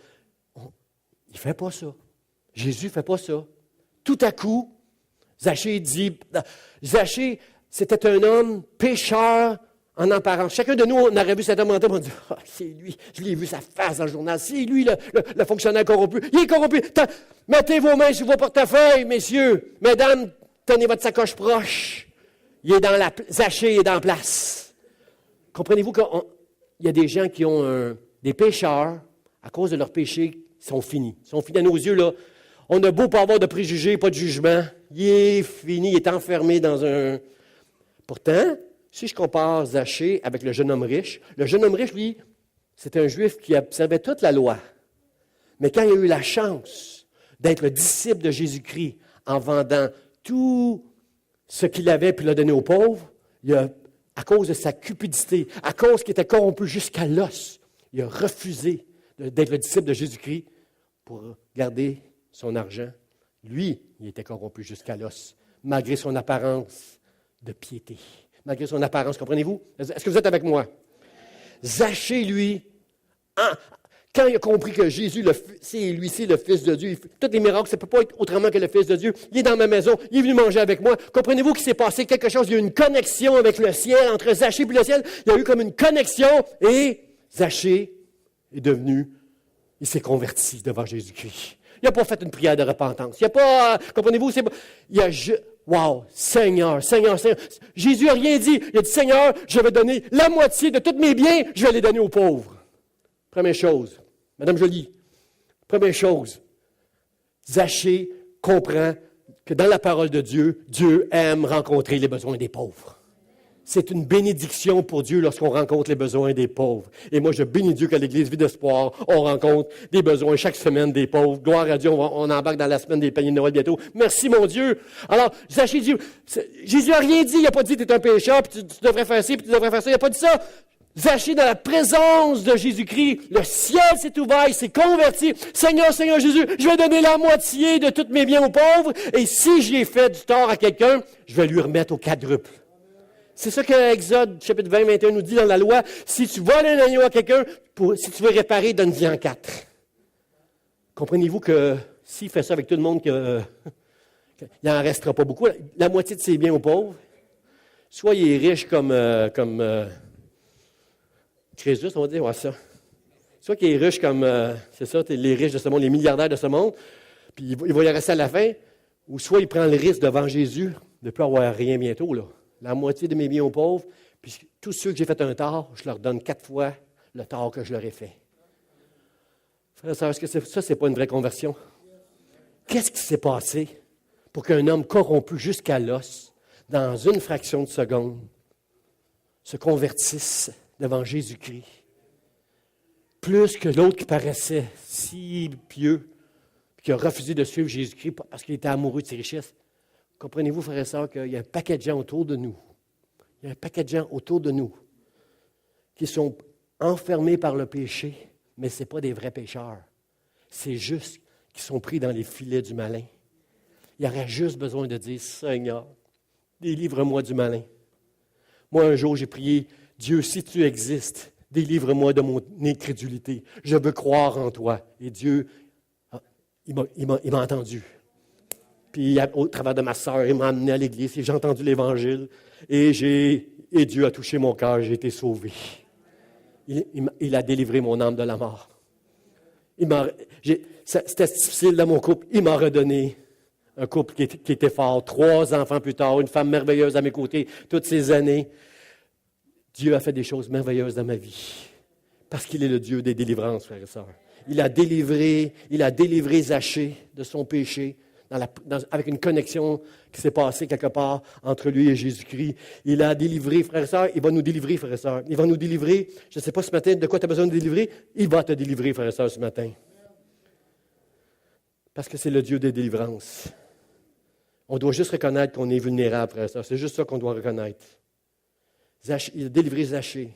Il ne fait pas ça. Jésus ne fait pas ça. Tout à coup, Zachée dit, Zachée, c'était un homme pécheur en apparence. Chacun de nous, on aurait vu cet homme rentrer, on dit, oh, c'est lui, je l'ai vu sa face dans le journal, c'est lui le fonctionnaire corrompu. Il est corrompu. Mettez vos mains sur vos portefeuilles, messieurs. Mesdames, tenez votre sacoche proche. Zachée est dans la place. Comprenez-vous qu'il y a des gens qui ont des pécheurs, à cause de leurs péchés, sont finis. Ils sont finis à nos yeux, là. On a beau pas avoir de préjugés, pas de jugement. Il est fini, il est enfermé dans un... Pourtant, si je compare Zachée avec le jeune homme riche, lui, c'était un Juif qui observait toute la loi. Mais quand il a eu la chance d'être le disciple de Jésus-Christ en vendant tout ce qu'il avait puis l'a donné aux pauvres, il a à cause de sa cupidité, à cause qu'il était corrompu jusqu'à l'os, il a refusé d'être le disciple de Jésus-Christ pour garder son argent. Lui, il était corrompu jusqu'à l'os, malgré son apparence de piété, malgré son apparence, comprenez-vous? Est-ce que vous êtes avec moi? Zachée, lui, quand il a compris que Jésus, c'est le Fils de Dieu, tous les miracles, ça ne peut pas être autrement que le Fils de Dieu. Il est dans ma maison, il est venu manger avec moi. Comprenez-vous qu'il s'est passé quelque chose? Il y a eu une connexion avec le ciel, entre Zachée et le ciel. Il y a eu comme une connexion et Zachée est devenu, il s'est converti devant Jésus-Christ. Il n'a pas fait une prière de repentance. Il n'a pas, comprenez-vous, wow, Seigneur. Jésus n'a rien dit. Il a dit, Seigneur, je vais donner la moitié de tous mes biens, je vais les donner aux pauvres. Première chose, Madame Joly, première chose, Zachée comprend que dans la parole de Dieu, Dieu aime rencontrer les besoins des pauvres. C'est une bénédiction pour Dieu lorsqu'on rencontre les besoins des pauvres. Et moi, je bénis Dieu qu'à l'Église Vie d'Espoir, on rencontre des besoins chaque semaine des pauvres. Gloire à Dieu, on embarque dans la semaine des paniers de Noël bientôt. Merci, mon Dieu. Alors, Zachée dit, Jésus n'a rien dit. Il n'a pas dit, tu es un pécheur, puis tu devrais faire ci, puis tu devrais faire ça. Il n'a pas dit ça. Zachée, dans la présence de Jésus-Christ, le ciel s'est ouvert, il s'est converti. Seigneur Jésus, je vais donner la moitié de tous mes biens aux pauvres. Et si j'ai fait du tort à quelqu'un, je vais lui remettre au quadruple. C'est ça que Exode, chapitre 20, 21 nous dit dans la loi. Si tu voles un agneau à quelqu'un, si tu veux réparer, donne-y en 4. Comprenez-vous que s'il fait ça avec tout le monde, il n'en restera pas beaucoup. La moitié de ses biens aux pauvres, soit il est riche comme Crésus, on va dire, ouais, ça. Soit qu'il est riche comme, c'est ça, les riches de ce monde, les milliardaires de ce monde, puis il va y rester à la fin, ou soit il prend le risque devant Jésus de ne plus avoir rien bientôt, là. La moitié de mes biens aux pauvres, puis tous ceux que j'ai fait un tort, je leur donne 4 fois le tort que je leur ai fait. Frère et sœur, est-ce que ça, c'est pas une vraie conversion? Qu'est-ce qui s'est passé pour qu'un homme corrompu jusqu'à l'os, dans une fraction de seconde, se convertisse devant Jésus-Christ? Plus que l'autre qui paraissait si pieux, puis qui a refusé de suivre Jésus-Christ parce qu'il était amoureux de ses richesses. Comprenez-vous, frères et sœurs, qu'il y a un paquet de gens autour de nous. Il y a un paquet de gens autour de nous qui sont enfermés par le péché, mais ce n'est pas des vrais pécheurs. C'est juste qu'ils sont pris dans les filets du malin. Il y aurait juste besoin de dire, Seigneur, délivre-moi du malin. Moi, un jour, j'ai prié, Dieu, si tu existes, délivre-moi de mon incrédulité. Je veux croire en toi. Et Dieu, il m'a entendu. Puis, au travers de ma sœur, il m'a amené à l'église et j'ai entendu l'Évangile. Et Dieu a touché mon cœur, j'ai été sauvé. Il a délivré mon âme de la mort. C'était difficile dans mon couple. Il m'a redonné un couple qui était fort. 3 enfants plus tard, une femme merveilleuse à mes côtés toutes ces années. Dieu a fait des choses merveilleuses dans ma vie. Parce qu'il est le Dieu des délivrances, frères et sœurs. Il a délivré Zachée de son péché. Avec une connexion qui s'est passée quelque part entre lui et Jésus-Christ. Il a délivré, frères et sœurs, il va nous délivrer, frères et sœurs. Il va nous délivrer. Je ne sais pas ce matin de quoi tu as besoin de délivrer. Il va te délivrer, frères et sœurs, ce matin. Parce que c'est le Dieu des délivrances. On doit juste reconnaître qu'on est vulnérable, frères et sœurs. C'est juste ça qu'on doit reconnaître. Il a délivré Zachée.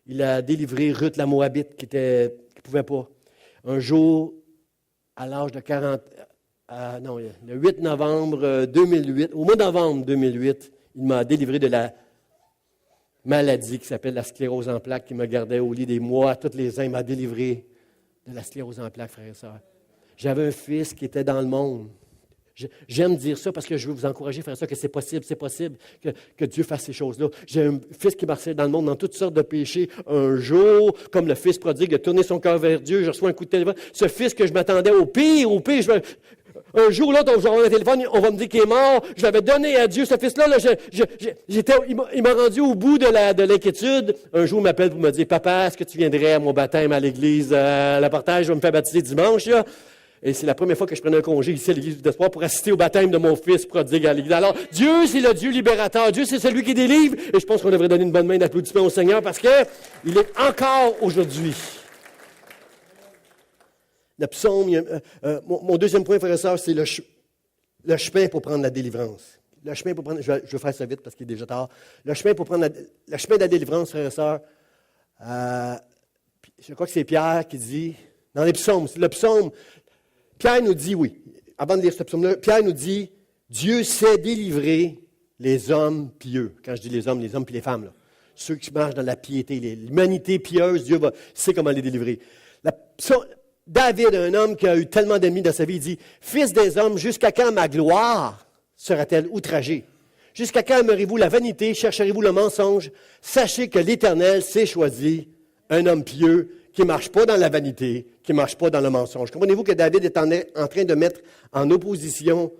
Il a délivré Ruth la Moabite qui ne pouvait pas. Un jour, à l'âge de 40... le 8 novembre 2008, au mois de novembre 2008, il m'a délivré de la maladie qui s'appelle la sclérose en plaques, qui me gardait au lit des mois. Tous les ans, il m'a délivré de la sclérose en plaques, frères et sœurs. J'avais un fils qui était dans le monde. J'aime dire ça parce que je veux vous encourager, frères et sœurs, que c'est possible que Dieu fasse ces choses-là. J'ai un fils qui marchait dans le monde dans toutes sortes de péchés. Un jour, comme le fils prodigue a tourné son cœur vers Dieu, je reçois un coup de téléphone. Ce fils que je m'attendais au pire, un jour, là, on va avoir un téléphone, on va me dire qu'il est mort. Je l'avais donné à Dieu. Ce fils-là, il m'a rendu au bout de l'inquiétude. Un jour, il m'appelle pour me dire, Papa, est-ce que tu viendrais à mon baptême à l'église, à la Portage? Je vais me faire baptiser dimanche, là. Et c'est la première fois que je prenais un congé ici à l'église d'Espoir pour assister au baptême de mon fils prodigue à l'église. Alors, Dieu, c'est le Dieu libérateur. Dieu, c'est celui qui délivre. Et je pense qu'on devrait donner une bonne main d'applaudissement au Seigneur parce qu'il est encore aujourd'hui. Le psaume, mon deuxième point, frère et sœur, c'est le chemin pour prendre la délivrance. le chemin pour prendre, je vais faire ça vite parce qu'il est déjà tard, le chemin pour prendre le chemin de la délivrance, frères et sœurs, je crois que c'est Pierre qui dit, dans les psaumes, le psaume, Pierre nous dit, oui, avant de lire ce psaume-là, Pierre nous dit, Dieu sait délivrer les hommes pieux. Quand je dis les hommes puis les femmes, là. Ceux qui marchent dans la piété, l'humanité pieuse, Dieu sait comment les délivrer. David, un homme qui a eu tellement d'ennemis dans sa vie, il dit, « Fils des hommes, jusqu'à quand ma gloire sera-t-elle outragée? Jusqu'à quand aimerez-vous la vanité, chercherez-vous le mensonge? Sachez que l'Éternel s'est choisi un homme pieux qui ne marche pas dans la vanité, qui ne marche pas dans le mensonge. » Comprenez-vous que David est en train de mettre en opposition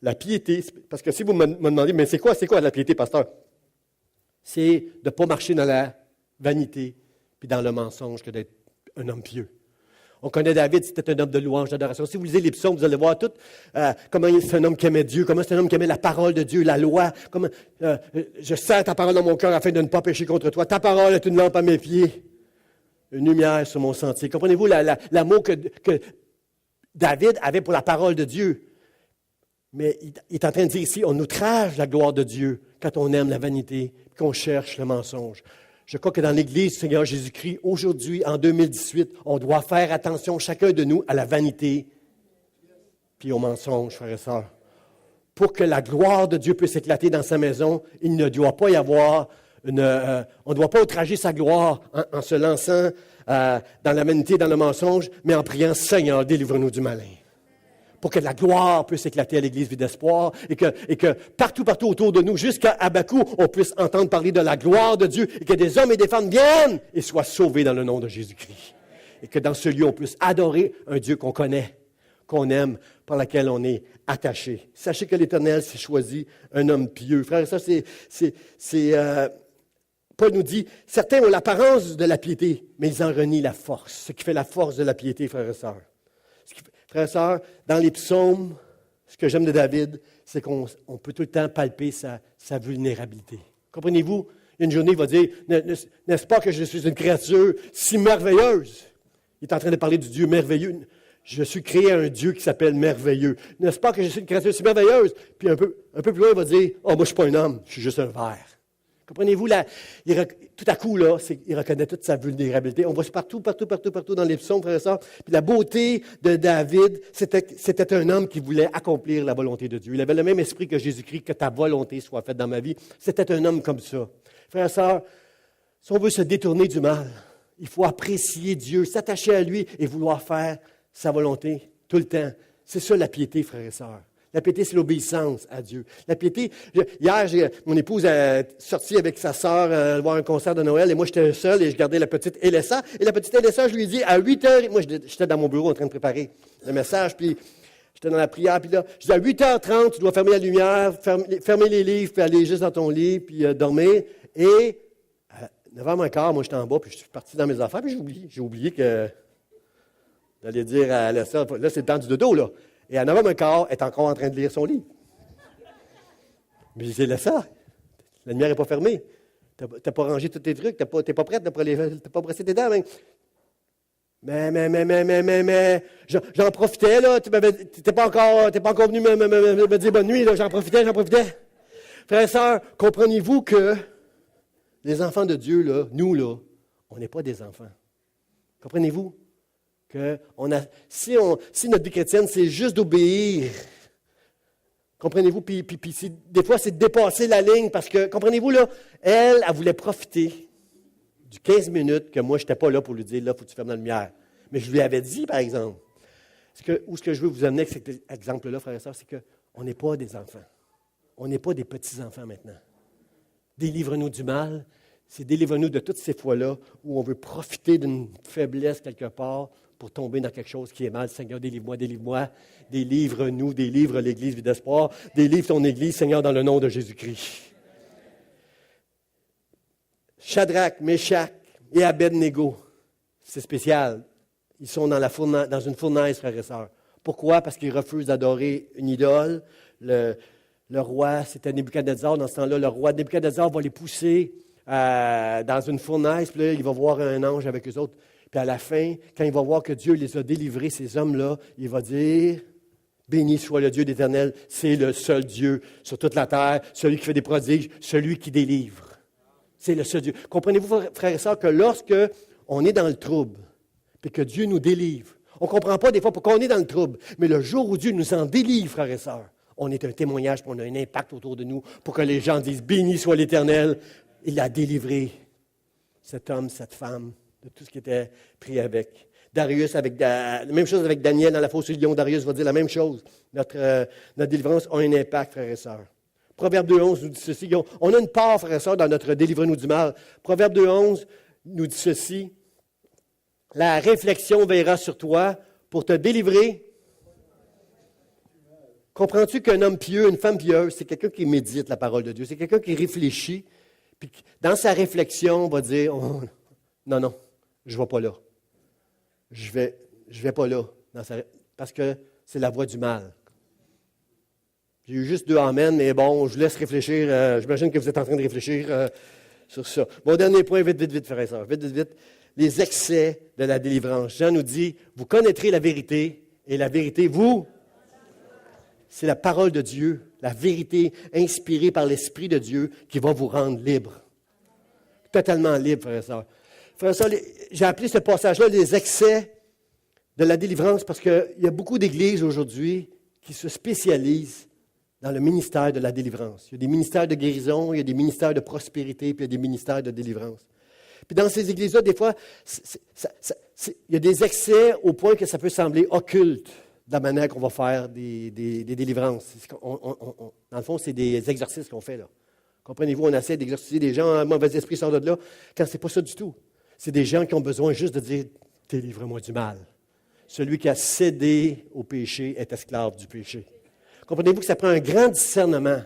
la piété? Parce que si vous me demandez, mais c'est quoi la piété, pasteur? C'est de ne pas marcher dans la vanité puis dans le mensonge que d'être un homme pieux. On connaît David, c'était un homme de louange, d'adoration. Si vous lisez les psaumes, vous allez voir tout comment c'est un homme qui aimait Dieu, comment c'est un homme qui aimait la parole de Dieu, la loi. Comment, je sers ta parole dans mon cœur afin de ne pas pécher contre toi. Ta parole est une lampe à mes pieds, une lumière sur mon sentier. Comprenez-vous l'amour que David avait pour la parole de Dieu? Mais il est en train de dire ici, on outrage la gloire de Dieu quand on aime la vanité, qu'on cherche le mensonge. Je crois que dans l'Église du Seigneur Jésus-Christ, aujourd'hui, en 2018, on doit faire attention, chacun de nous, à la vanité puis au mensonge, frères et sœurs. Pour que la gloire de Dieu puisse éclater dans sa maison, il ne doit pas y avoir on ne doit pas outrager sa gloire en se lançant dans la vanité, dans le mensonge, mais en priant, Seigneur, délivre-nous du malin. Pour que la gloire puisse éclater à l'Église Vie d'Espoir et que partout autour de nous, jusqu'à Habakkuk, on puisse entendre parler de la gloire de Dieu et que des hommes et des femmes viennent et soient sauvés dans le nom de Jésus-Christ. Et que dans ce lieu, on puisse adorer un Dieu qu'on connaît, qu'on aime, par lequel on est attaché. Sachez que l'Éternel s'est choisi un homme pieux. Frère, ça, Paul nous dit, certains ont l'apparence de la piété, mais ils en renient la force. Ce qui fait la force de la piété, frères et sœurs. Frères et sœurs, dans les psaumes, ce que j'aime de David, c'est qu'on peut tout le temps palper sa vulnérabilité. Comprenez-vous? Une journée, il va dire, n'est-ce pas que je suis une créature si merveilleuse? Il est en train de parler du Dieu merveilleux. Je suis créé à un Dieu qui s'appelle merveilleux. N'est-ce pas que je suis une créature si merveilleuse? Puis un peu plus loin, il va dire, « Oh, moi, je ne suis pas un homme, je suis juste un ver. » Comprenez-vous, tout à coup, là, il reconnaît toute sa vulnérabilité. On voit partout dans les psaumes, frères et sœurs. Puis la beauté de David, c'était un homme qui voulait accomplir la volonté de Dieu. Il avait le même esprit que Jésus-Christ, que ta volonté soit faite dans ma vie. C'était un homme comme ça. Frères et sœurs, si on veut se détourner du mal, il faut apprécier Dieu, s'attacher à lui et vouloir faire sa volonté tout le temps. C'est ça la piété, frères et sœurs. La piété, c'est l'obéissance à Dieu. La piété, hier, mon épouse est sortie avec sa sœur voir un concert de Noël et moi, j'étais seul et je gardais la petite Elessa. Et la petite Elessa, je lui ai dit, à 8 heures, moi, j'étais dans mon bureau en train de préparer le message, puis j'étais dans la prière, puis là, je dis, à 8h30, tu dois fermer la lumière, fermer les livres, puis aller juste dans ton lit, puis dormir. Et à 9h15, moi, j'étais en bas, puis je suis parti dans mes affaires, puis j'ai oublié que j'allais dire à Elessa, là, c'est le temps du dodo, là. Et à 9h15, elle est encore en train de lire son livre. Mais je dis, laisse ça. La lumière n'est pas fermée. Tu n'as pas rangé tous tes trucs. Tu n'es pas prête. Tu n'as pas brossé tes dents. Mais. J'en profitais, là. Tu n'es pas encore venu me dire bonne nuit, là. J'en profitais. Frères et sœurs, comprenez-vous que les enfants de Dieu, là, nous, là, on n'est pas des enfants. Comprenez-vous? Si notre vie chrétienne, c'est juste d'obéir, comprenez-vous, puis des fois, c'est de dépasser la ligne, parce que, comprenez-vous, là, elle voulait profiter du 15 minutes que moi, je n'étais pas là pour lui dire, là, il faut que tu fermes la lumière. Mais je lui avais dit, par exemple, ce que je veux vous amener avec cet exemple-là, frères et sœurs, c'est qu'on n'est pas des enfants. On n'est pas des petits-enfants maintenant. Délivre-nous du mal, c'est délivre-nous de toutes ces fois-là où on veut profiter d'une faiblesse quelque part, pour tomber dans quelque chose qui est mal. Seigneur, délivre-moi. Délivre-nous, délivre l'Église Vie d'Espoir. Délivre ton Église, Seigneur, dans le nom de Jésus-Christ. Shadrach, Meshach et Abednego, c'est spécial. Ils sont dans une fournaise, frères et sœurs. Pourquoi? Parce qu'ils refusent d'adorer une idole. Le roi, c'était Nebuchadnezzar. Dans ce temps-là, le roi Nebuchadnezzar va les pousser dans une fournaise. Puis là, il va voir un ange avec eux autres. Puis à la fin, quand il va voir que Dieu les a délivrés, ces hommes-là, il va dire, Béni soit le Dieu d'Éternel, c'est le seul Dieu sur toute la terre, celui qui fait des prodiges, celui qui délivre. C'est le seul Dieu. Comprenez-vous, frères et sœurs, que lorsque on est dans le trouble, puis que Dieu nous délivre, on ne comprend pas des fois pourquoi on est dans le trouble, mais le jour où Dieu nous en délivre, frères et sœurs, on est un témoignage, puis on a un impact autour de nous pour que les gens disent « Béni soit l'Éternel, il a délivré cet homme, cette femme de tout ce qui était pris avec. » Darius, la même chose avec Daniel dans la fosse au lion, Darius va dire la même chose. Notre délivrance a un impact, frères et sœurs. Proverbe 2.11 nous dit ceci. On a une part, frères et sœurs, dans notre délivrez-nous du mal. Proverbe 2.11 nous dit ceci. La réflexion veillera sur toi pour te délivrer. Comprends-tu qu'un homme pieux, une femme pieuse, c'est quelqu'un qui médite la parole de Dieu. C'est quelqu'un qui réfléchit. Puis dans sa réflexion, on va dire oh, non, je ne vais pas là. Je vais pas là. Parce que c'est la voie du mal. J'ai eu juste 2 amen, mais bon, je vous laisse réfléchir. J'imagine que vous êtes en train de réfléchir sur ça. Bon, dernier point, vite, frères et sœurs. Vite. Les excès de la délivrance. Jean nous dit, vous connaîtrez la vérité, et la vérité, c'est la parole de Dieu, la vérité inspirée par l'Esprit de Dieu qui va vous rendre libre. Totalement libre, frères et sœurs. Frères et sœurs, j'ai appelé ce passage-là les excès de la délivrance parce qu'il y a beaucoup d'églises aujourd'hui qui se spécialisent dans le ministère de la délivrance. Il y a des ministères de guérison, il y a des ministères de prospérité, puis il y a des ministères de délivrance. Puis dans ces églises-là, des fois, il y a des excès au point que ça peut sembler occulte de la manière qu'on va faire des délivrances. Dans le fond, c'est des exercices qu'on fait là. Comprenez-vous, on essaie d'exorciser des gens, un mauvais esprit sort de là, quand ce n'est pas ça du tout. C'est des gens qui ont besoin juste de dire « Délivre-moi du mal ». Celui qui a cédé au péché est esclave du péché. Comprenez-vous que ça prend un grand discernement.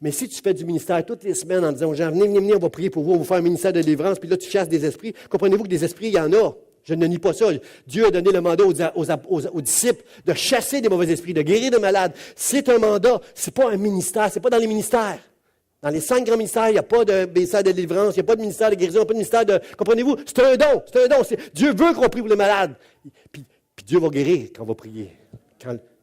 Mais si tu fais du ministère toutes les semaines en disant aux gens « Venez, on va prier pour vous, on va vous faire un ministère de délivrance », puis là tu chasses des esprits, comprenez-vous que des esprits, il y en a. Je ne nie pas ça. Dieu a donné le mandat aux disciples de chasser des mauvais esprits, de guérir des malades. C'est un mandat, ce n'est pas un ministère, ce n'est pas dans les ministères. Dans les 5 grands ministères, il n'y a pas de ministère de délivrance, il n'y a pas de ministère de guérison, il n'y a pas de ministère de... Comprenez-vous? C'est un don. Dieu veut qu'on prie pour les malades. Puis Dieu va guérir quand on va prier,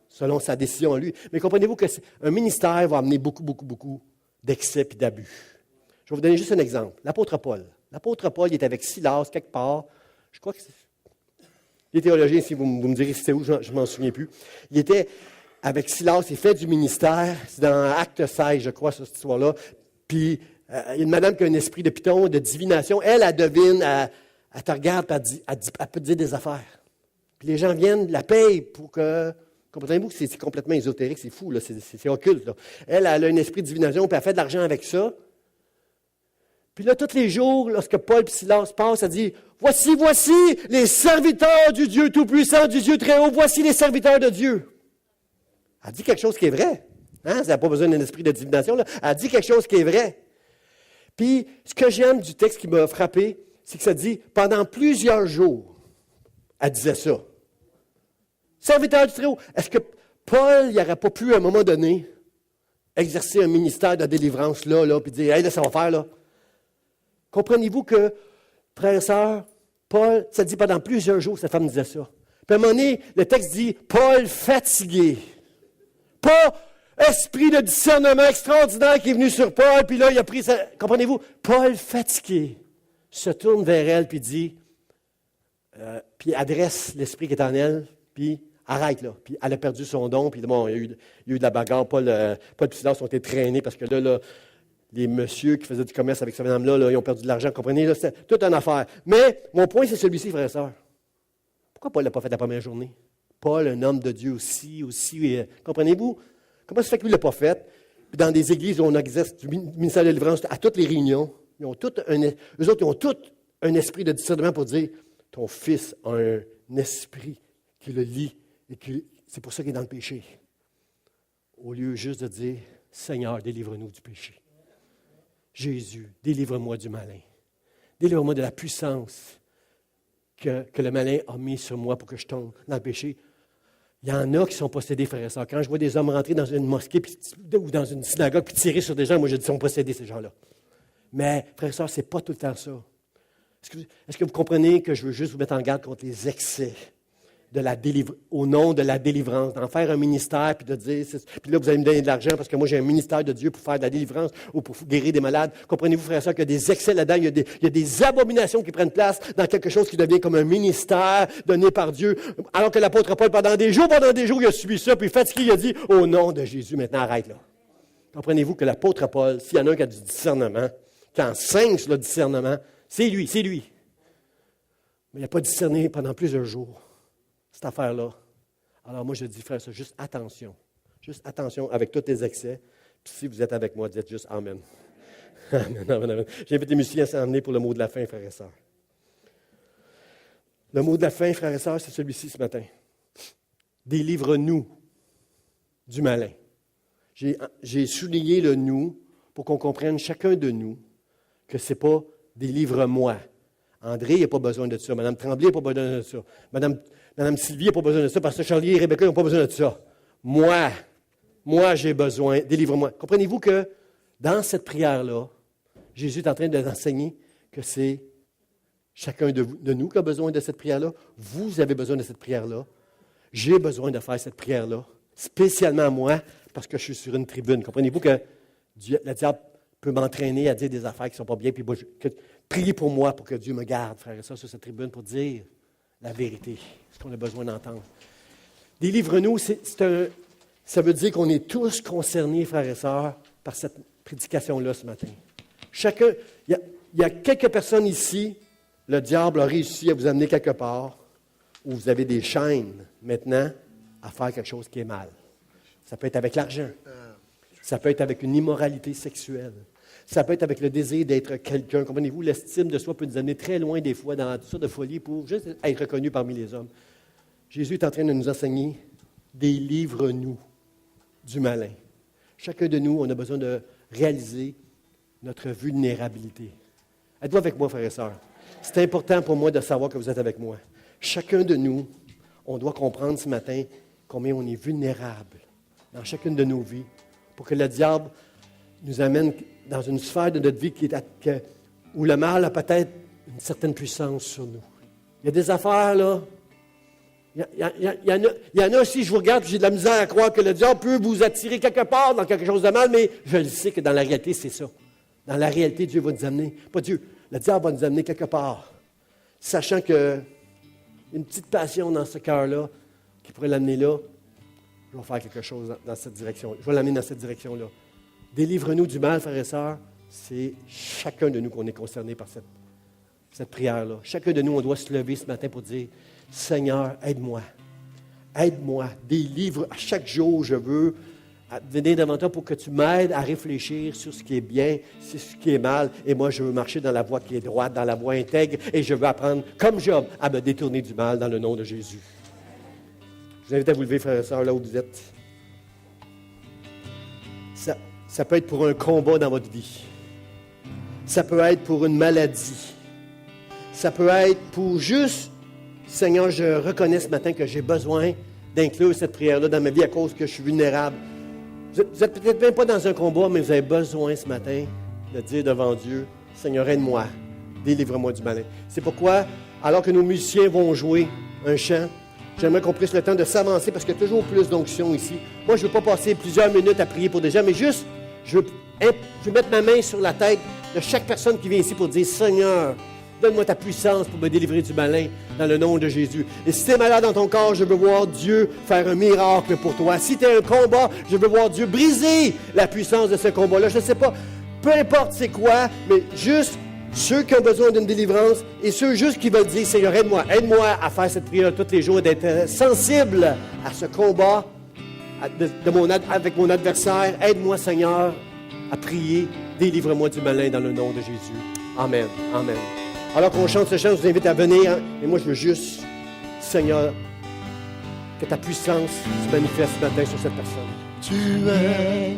selon sa décision à lui. Mais comprenez-vous qu'un ministère va amener beaucoup d'excès et d'abus. Je vais vous donner juste un exemple. L'apôtre Paul. L'apôtre Paul, il est avec Silas quelque part. Je crois que c'est... Les théologiens, si vous me direz si c'est où, je ne m'en souviens plus. Il était avec Silas, il fait du ministère. C'est dans Acte 16, je crois, cette histoire-là. Puis, il y a une madame qui a un esprit de python, de divination. Elle devine, elle te regarde, elle peut te dire des affaires. Puis les gens viennent, la payent pour que... Comprenez-vous que c'est complètement ésotérique, c'est fou, là, c'est occulte. Là. Elle a un esprit de divination, puis elle fait de l'argent avec ça. Puis là, tous les jours, lorsque Paul et Silas passent, elle dit « Voici les serviteurs du Dieu Tout-Puissant, du Dieu Très-Haut, voici les serviteurs de Dieu. » Elle dit quelque chose qui est vrai. Hein? Elle n'a pas besoin d'un esprit de divination. Là. Elle dit quelque chose qui est vrai. Puis, ce que j'aime du texte qui m'a frappé, c'est que ça dit « Pendant plusieurs jours », elle disait ça. Serviteur du Très-Haut. Est-ce que Paul n'aurait pas pu, à un moment donné, exercer un ministère de délivrance là, puis dire « Hey, là, ça va faire, là. » Comprenez-vous que, frères et sœurs, Paul, ça dit pendant plusieurs jours, cette femme disait ça. Puis à un moment donné, le texte dit « Paul fatigué ». Pas esprit de discernement extraordinaire qui est venu sur Paul, puis là, il a pris ça. Comprenez-vous? Paul fatigué se tourne vers elle, puis dit, puis adresse l'esprit qui est en elle, puis arrête là. Puis elle a perdu son don, puis bon, il y a eu de la bagarre. Paul et Silas ont été traînés parce que là, les messieurs qui faisaient du commerce avec ce madame-là, là, ils ont perdu de l'argent, comprenez? Là, c'est toute une affaire. Mais mon point, c'est celui-ci, frères et sœurs. Pourquoi Paul ne l'a pas fait la première journée? Paul, un homme de Dieu aussi, comprenez-vous? Comment ça fait que lui ne l'a pas fait? Puis dans des églises où on exerce du ministère de délivrance, à toutes les réunions, eux autres, ils ont tout un esprit de discernement pour dire, ton fils a un esprit qui le lie, et c'est pour ça qu'il est dans le péché. Au lieu juste de dire, Seigneur, délivre-nous du péché. Jésus, délivre-moi du malin. Délivre-moi de la puissance que le malin a mis sur moi pour que je tombe dans le péché. Il y en a qui sont possédés, frères et sœurs. Quand je vois des hommes rentrer dans une mosquée ou dans une synagogue puis tirer sur des gens, moi je dis qu'ils sont possédés, ces gens-là. Mais, frères et sœurs, ce n'est pas tout le temps ça. Est-ce que vous comprenez que je veux juste vous mettre en garde contre les excès au nom de la délivrance, d'en faire un ministère, puis de dire, puis là, vous allez me donner de l'argent parce que moi, j'ai un ministère de Dieu pour faire de la délivrance ou pour guérir des malades. Comprenez-vous, frère et sœur, qu'il y a des excès là-dedans, il y a des abominations qui prennent place dans quelque chose qui devient comme un ministère donné par Dieu, alors que l'apôtre Paul, pendant des jours, il a subi ça, puis fatigué, il a dit, au nom de Jésus, maintenant, arrête là. Comprenez-vous que l'apôtre Paul, s'il y en a un qui a du discernement, qui enseigne sur le discernement, c'est lui. Mais il n'a pas discerné pendant plusieurs jours, cette affaire-là. Alors moi, je dis, frère, ça, juste attention avec tous les excès. Puis si vous êtes avec moi, dites juste Amen. Amen. J'invite les musiciens à s'emmener pour le mot de la fin, frères et sœurs. Le mot de la fin, frères et sœurs, c'est celui-ci ce matin. Délivre-nous du malin. J'ai souligné le « nous » pour qu'on comprenne chacun de nous que ce n'est pas « délivre-moi ». André n'a pas besoin de ça. Mme Tremblay n'a pas besoin de ça. Mme Sylvie n'a pas besoin de ça. Pasteur Charlie et Rebecca n'ont pas besoin de ça. Moi, j'ai besoin. Délivre-moi. Comprenez-vous que dans cette prière-là, Jésus est en train de nous enseigner que c'est chacun de nous qui a besoin de cette prière-là. Vous avez besoin de cette prière-là. J'ai besoin de faire cette prière-là, spécialement moi, parce que je suis sur une tribune. Comprenez-vous que le diable peut m'entraîner à dire des affaires qui ne sont pas bien, puis priez pour moi pour que Dieu me garde, frère et sœurs, sur cette tribune pour dire la vérité, ce qu'on a besoin d'entendre. Délivre-nous, ça veut dire qu'on est tous concernés, frères et sœurs, par cette prédication-là ce matin. Chacun, il y a quelques personnes ici, le diable a réussi à vous amener quelque part où vous avez des chaînes maintenant à faire quelque chose qui est mal. Ça peut être avec l'argent. Ça peut être avec une immoralité sexuelle. Ça peut être avec le désir d'être quelqu'un. Comprenez-vous, l'estime de soi peut nous amener très loin des fois dans toutes sortes de folies pour juste être reconnu parmi les hommes. Jésus est en train de nous enseigner, délivre-nous du malin. Chacun de nous, on a besoin de réaliser notre vulnérabilité. Êtes-vous avec moi, frères et sœurs? C'est important pour moi de savoir que vous êtes avec moi. Chacun de nous, on doit comprendre ce matin combien on est vulnérable dans chacune de nos vies pour que le diable nous amène dans une sphère de notre vie où le mal a peut-être une certaine puissance sur nous. Il y a des affaires, là. Il y en a, si je vous regarde, j'ai de la misère à croire que le diable peut vous attirer quelque part dans quelque chose de mal, mais je le sais que dans la réalité, c'est ça. Dans la réalité, Dieu va nous amener, pas Dieu, le diable va nous amener quelque part, sachant qu'il y a une petite passion dans ce cœur-là qui pourrait l'amener là. Je vais faire quelque chose dans cette direction. Je vais l'amener dans cette direction-là. Délivre-nous du mal, frères et sœurs. C'est chacun de nous qu'on est concerné par cette prière-là. Chacun de nous, on doit se lever ce matin pour dire, Seigneur, aide-moi. Aide-moi. Délivre. À chaque jour, je veux venir devant toi pour que tu m'aides à réfléchir sur ce qui est bien, sur ce qui est mal. Et moi, je veux marcher dans la voie qui est droite, dans la voie intègre. Et je veux apprendre, comme Job, à me détourner du mal dans le nom de Jésus. Je vous invite à vous lever, frères et sœurs, là où vous êtes. Ça peut être pour un combat dans votre vie. Ça peut être pour une maladie. Ça peut être pour juste, Seigneur, je reconnais ce matin que j'ai besoin d'inclure cette prière-là dans ma vie à cause que je suis vulnérable. Vous n'êtes peut-être même pas dans un combat, mais vous avez besoin ce matin de dire devant Dieu, Seigneur, aide-moi, délivre-moi du malin. C'est pourquoi, alors que nos musiciens vont jouer un chant, j'aimerais qu'on prenne le temps de s'avancer parce qu'il y a toujours plus d'onction ici. Moi, je ne veux pas passer plusieurs minutes à prier pour des gens, mais juste, je veux mettre ma main sur la tête de chaque personne qui vient ici pour dire, Seigneur, donne-moi ta puissance pour me délivrer du malin dans le nom de Jésus. Et si tu es malade dans ton corps, je veux voir Dieu faire un miracle pour toi. Si tu es un combat, je veux voir Dieu briser la puissance de ce combat-là. Je ne sais pas, peu importe c'est quoi, mais juste ceux qui ont besoin d'une délivrance et ceux juste qui veulent dire, Seigneur, aide-moi à faire cette prière tous les jours, d'être sensible à ce combat avec mon adversaire. Aide-moi, Seigneur, à prier. Délivre-moi du malin dans le nom de Jésus. Amen. Amen. Alors qu'on chante ce chant, je vous invite à venir. Et moi, je veux juste, Seigneur, que ta puissance se manifeste ce matin sur cette personne. Tu es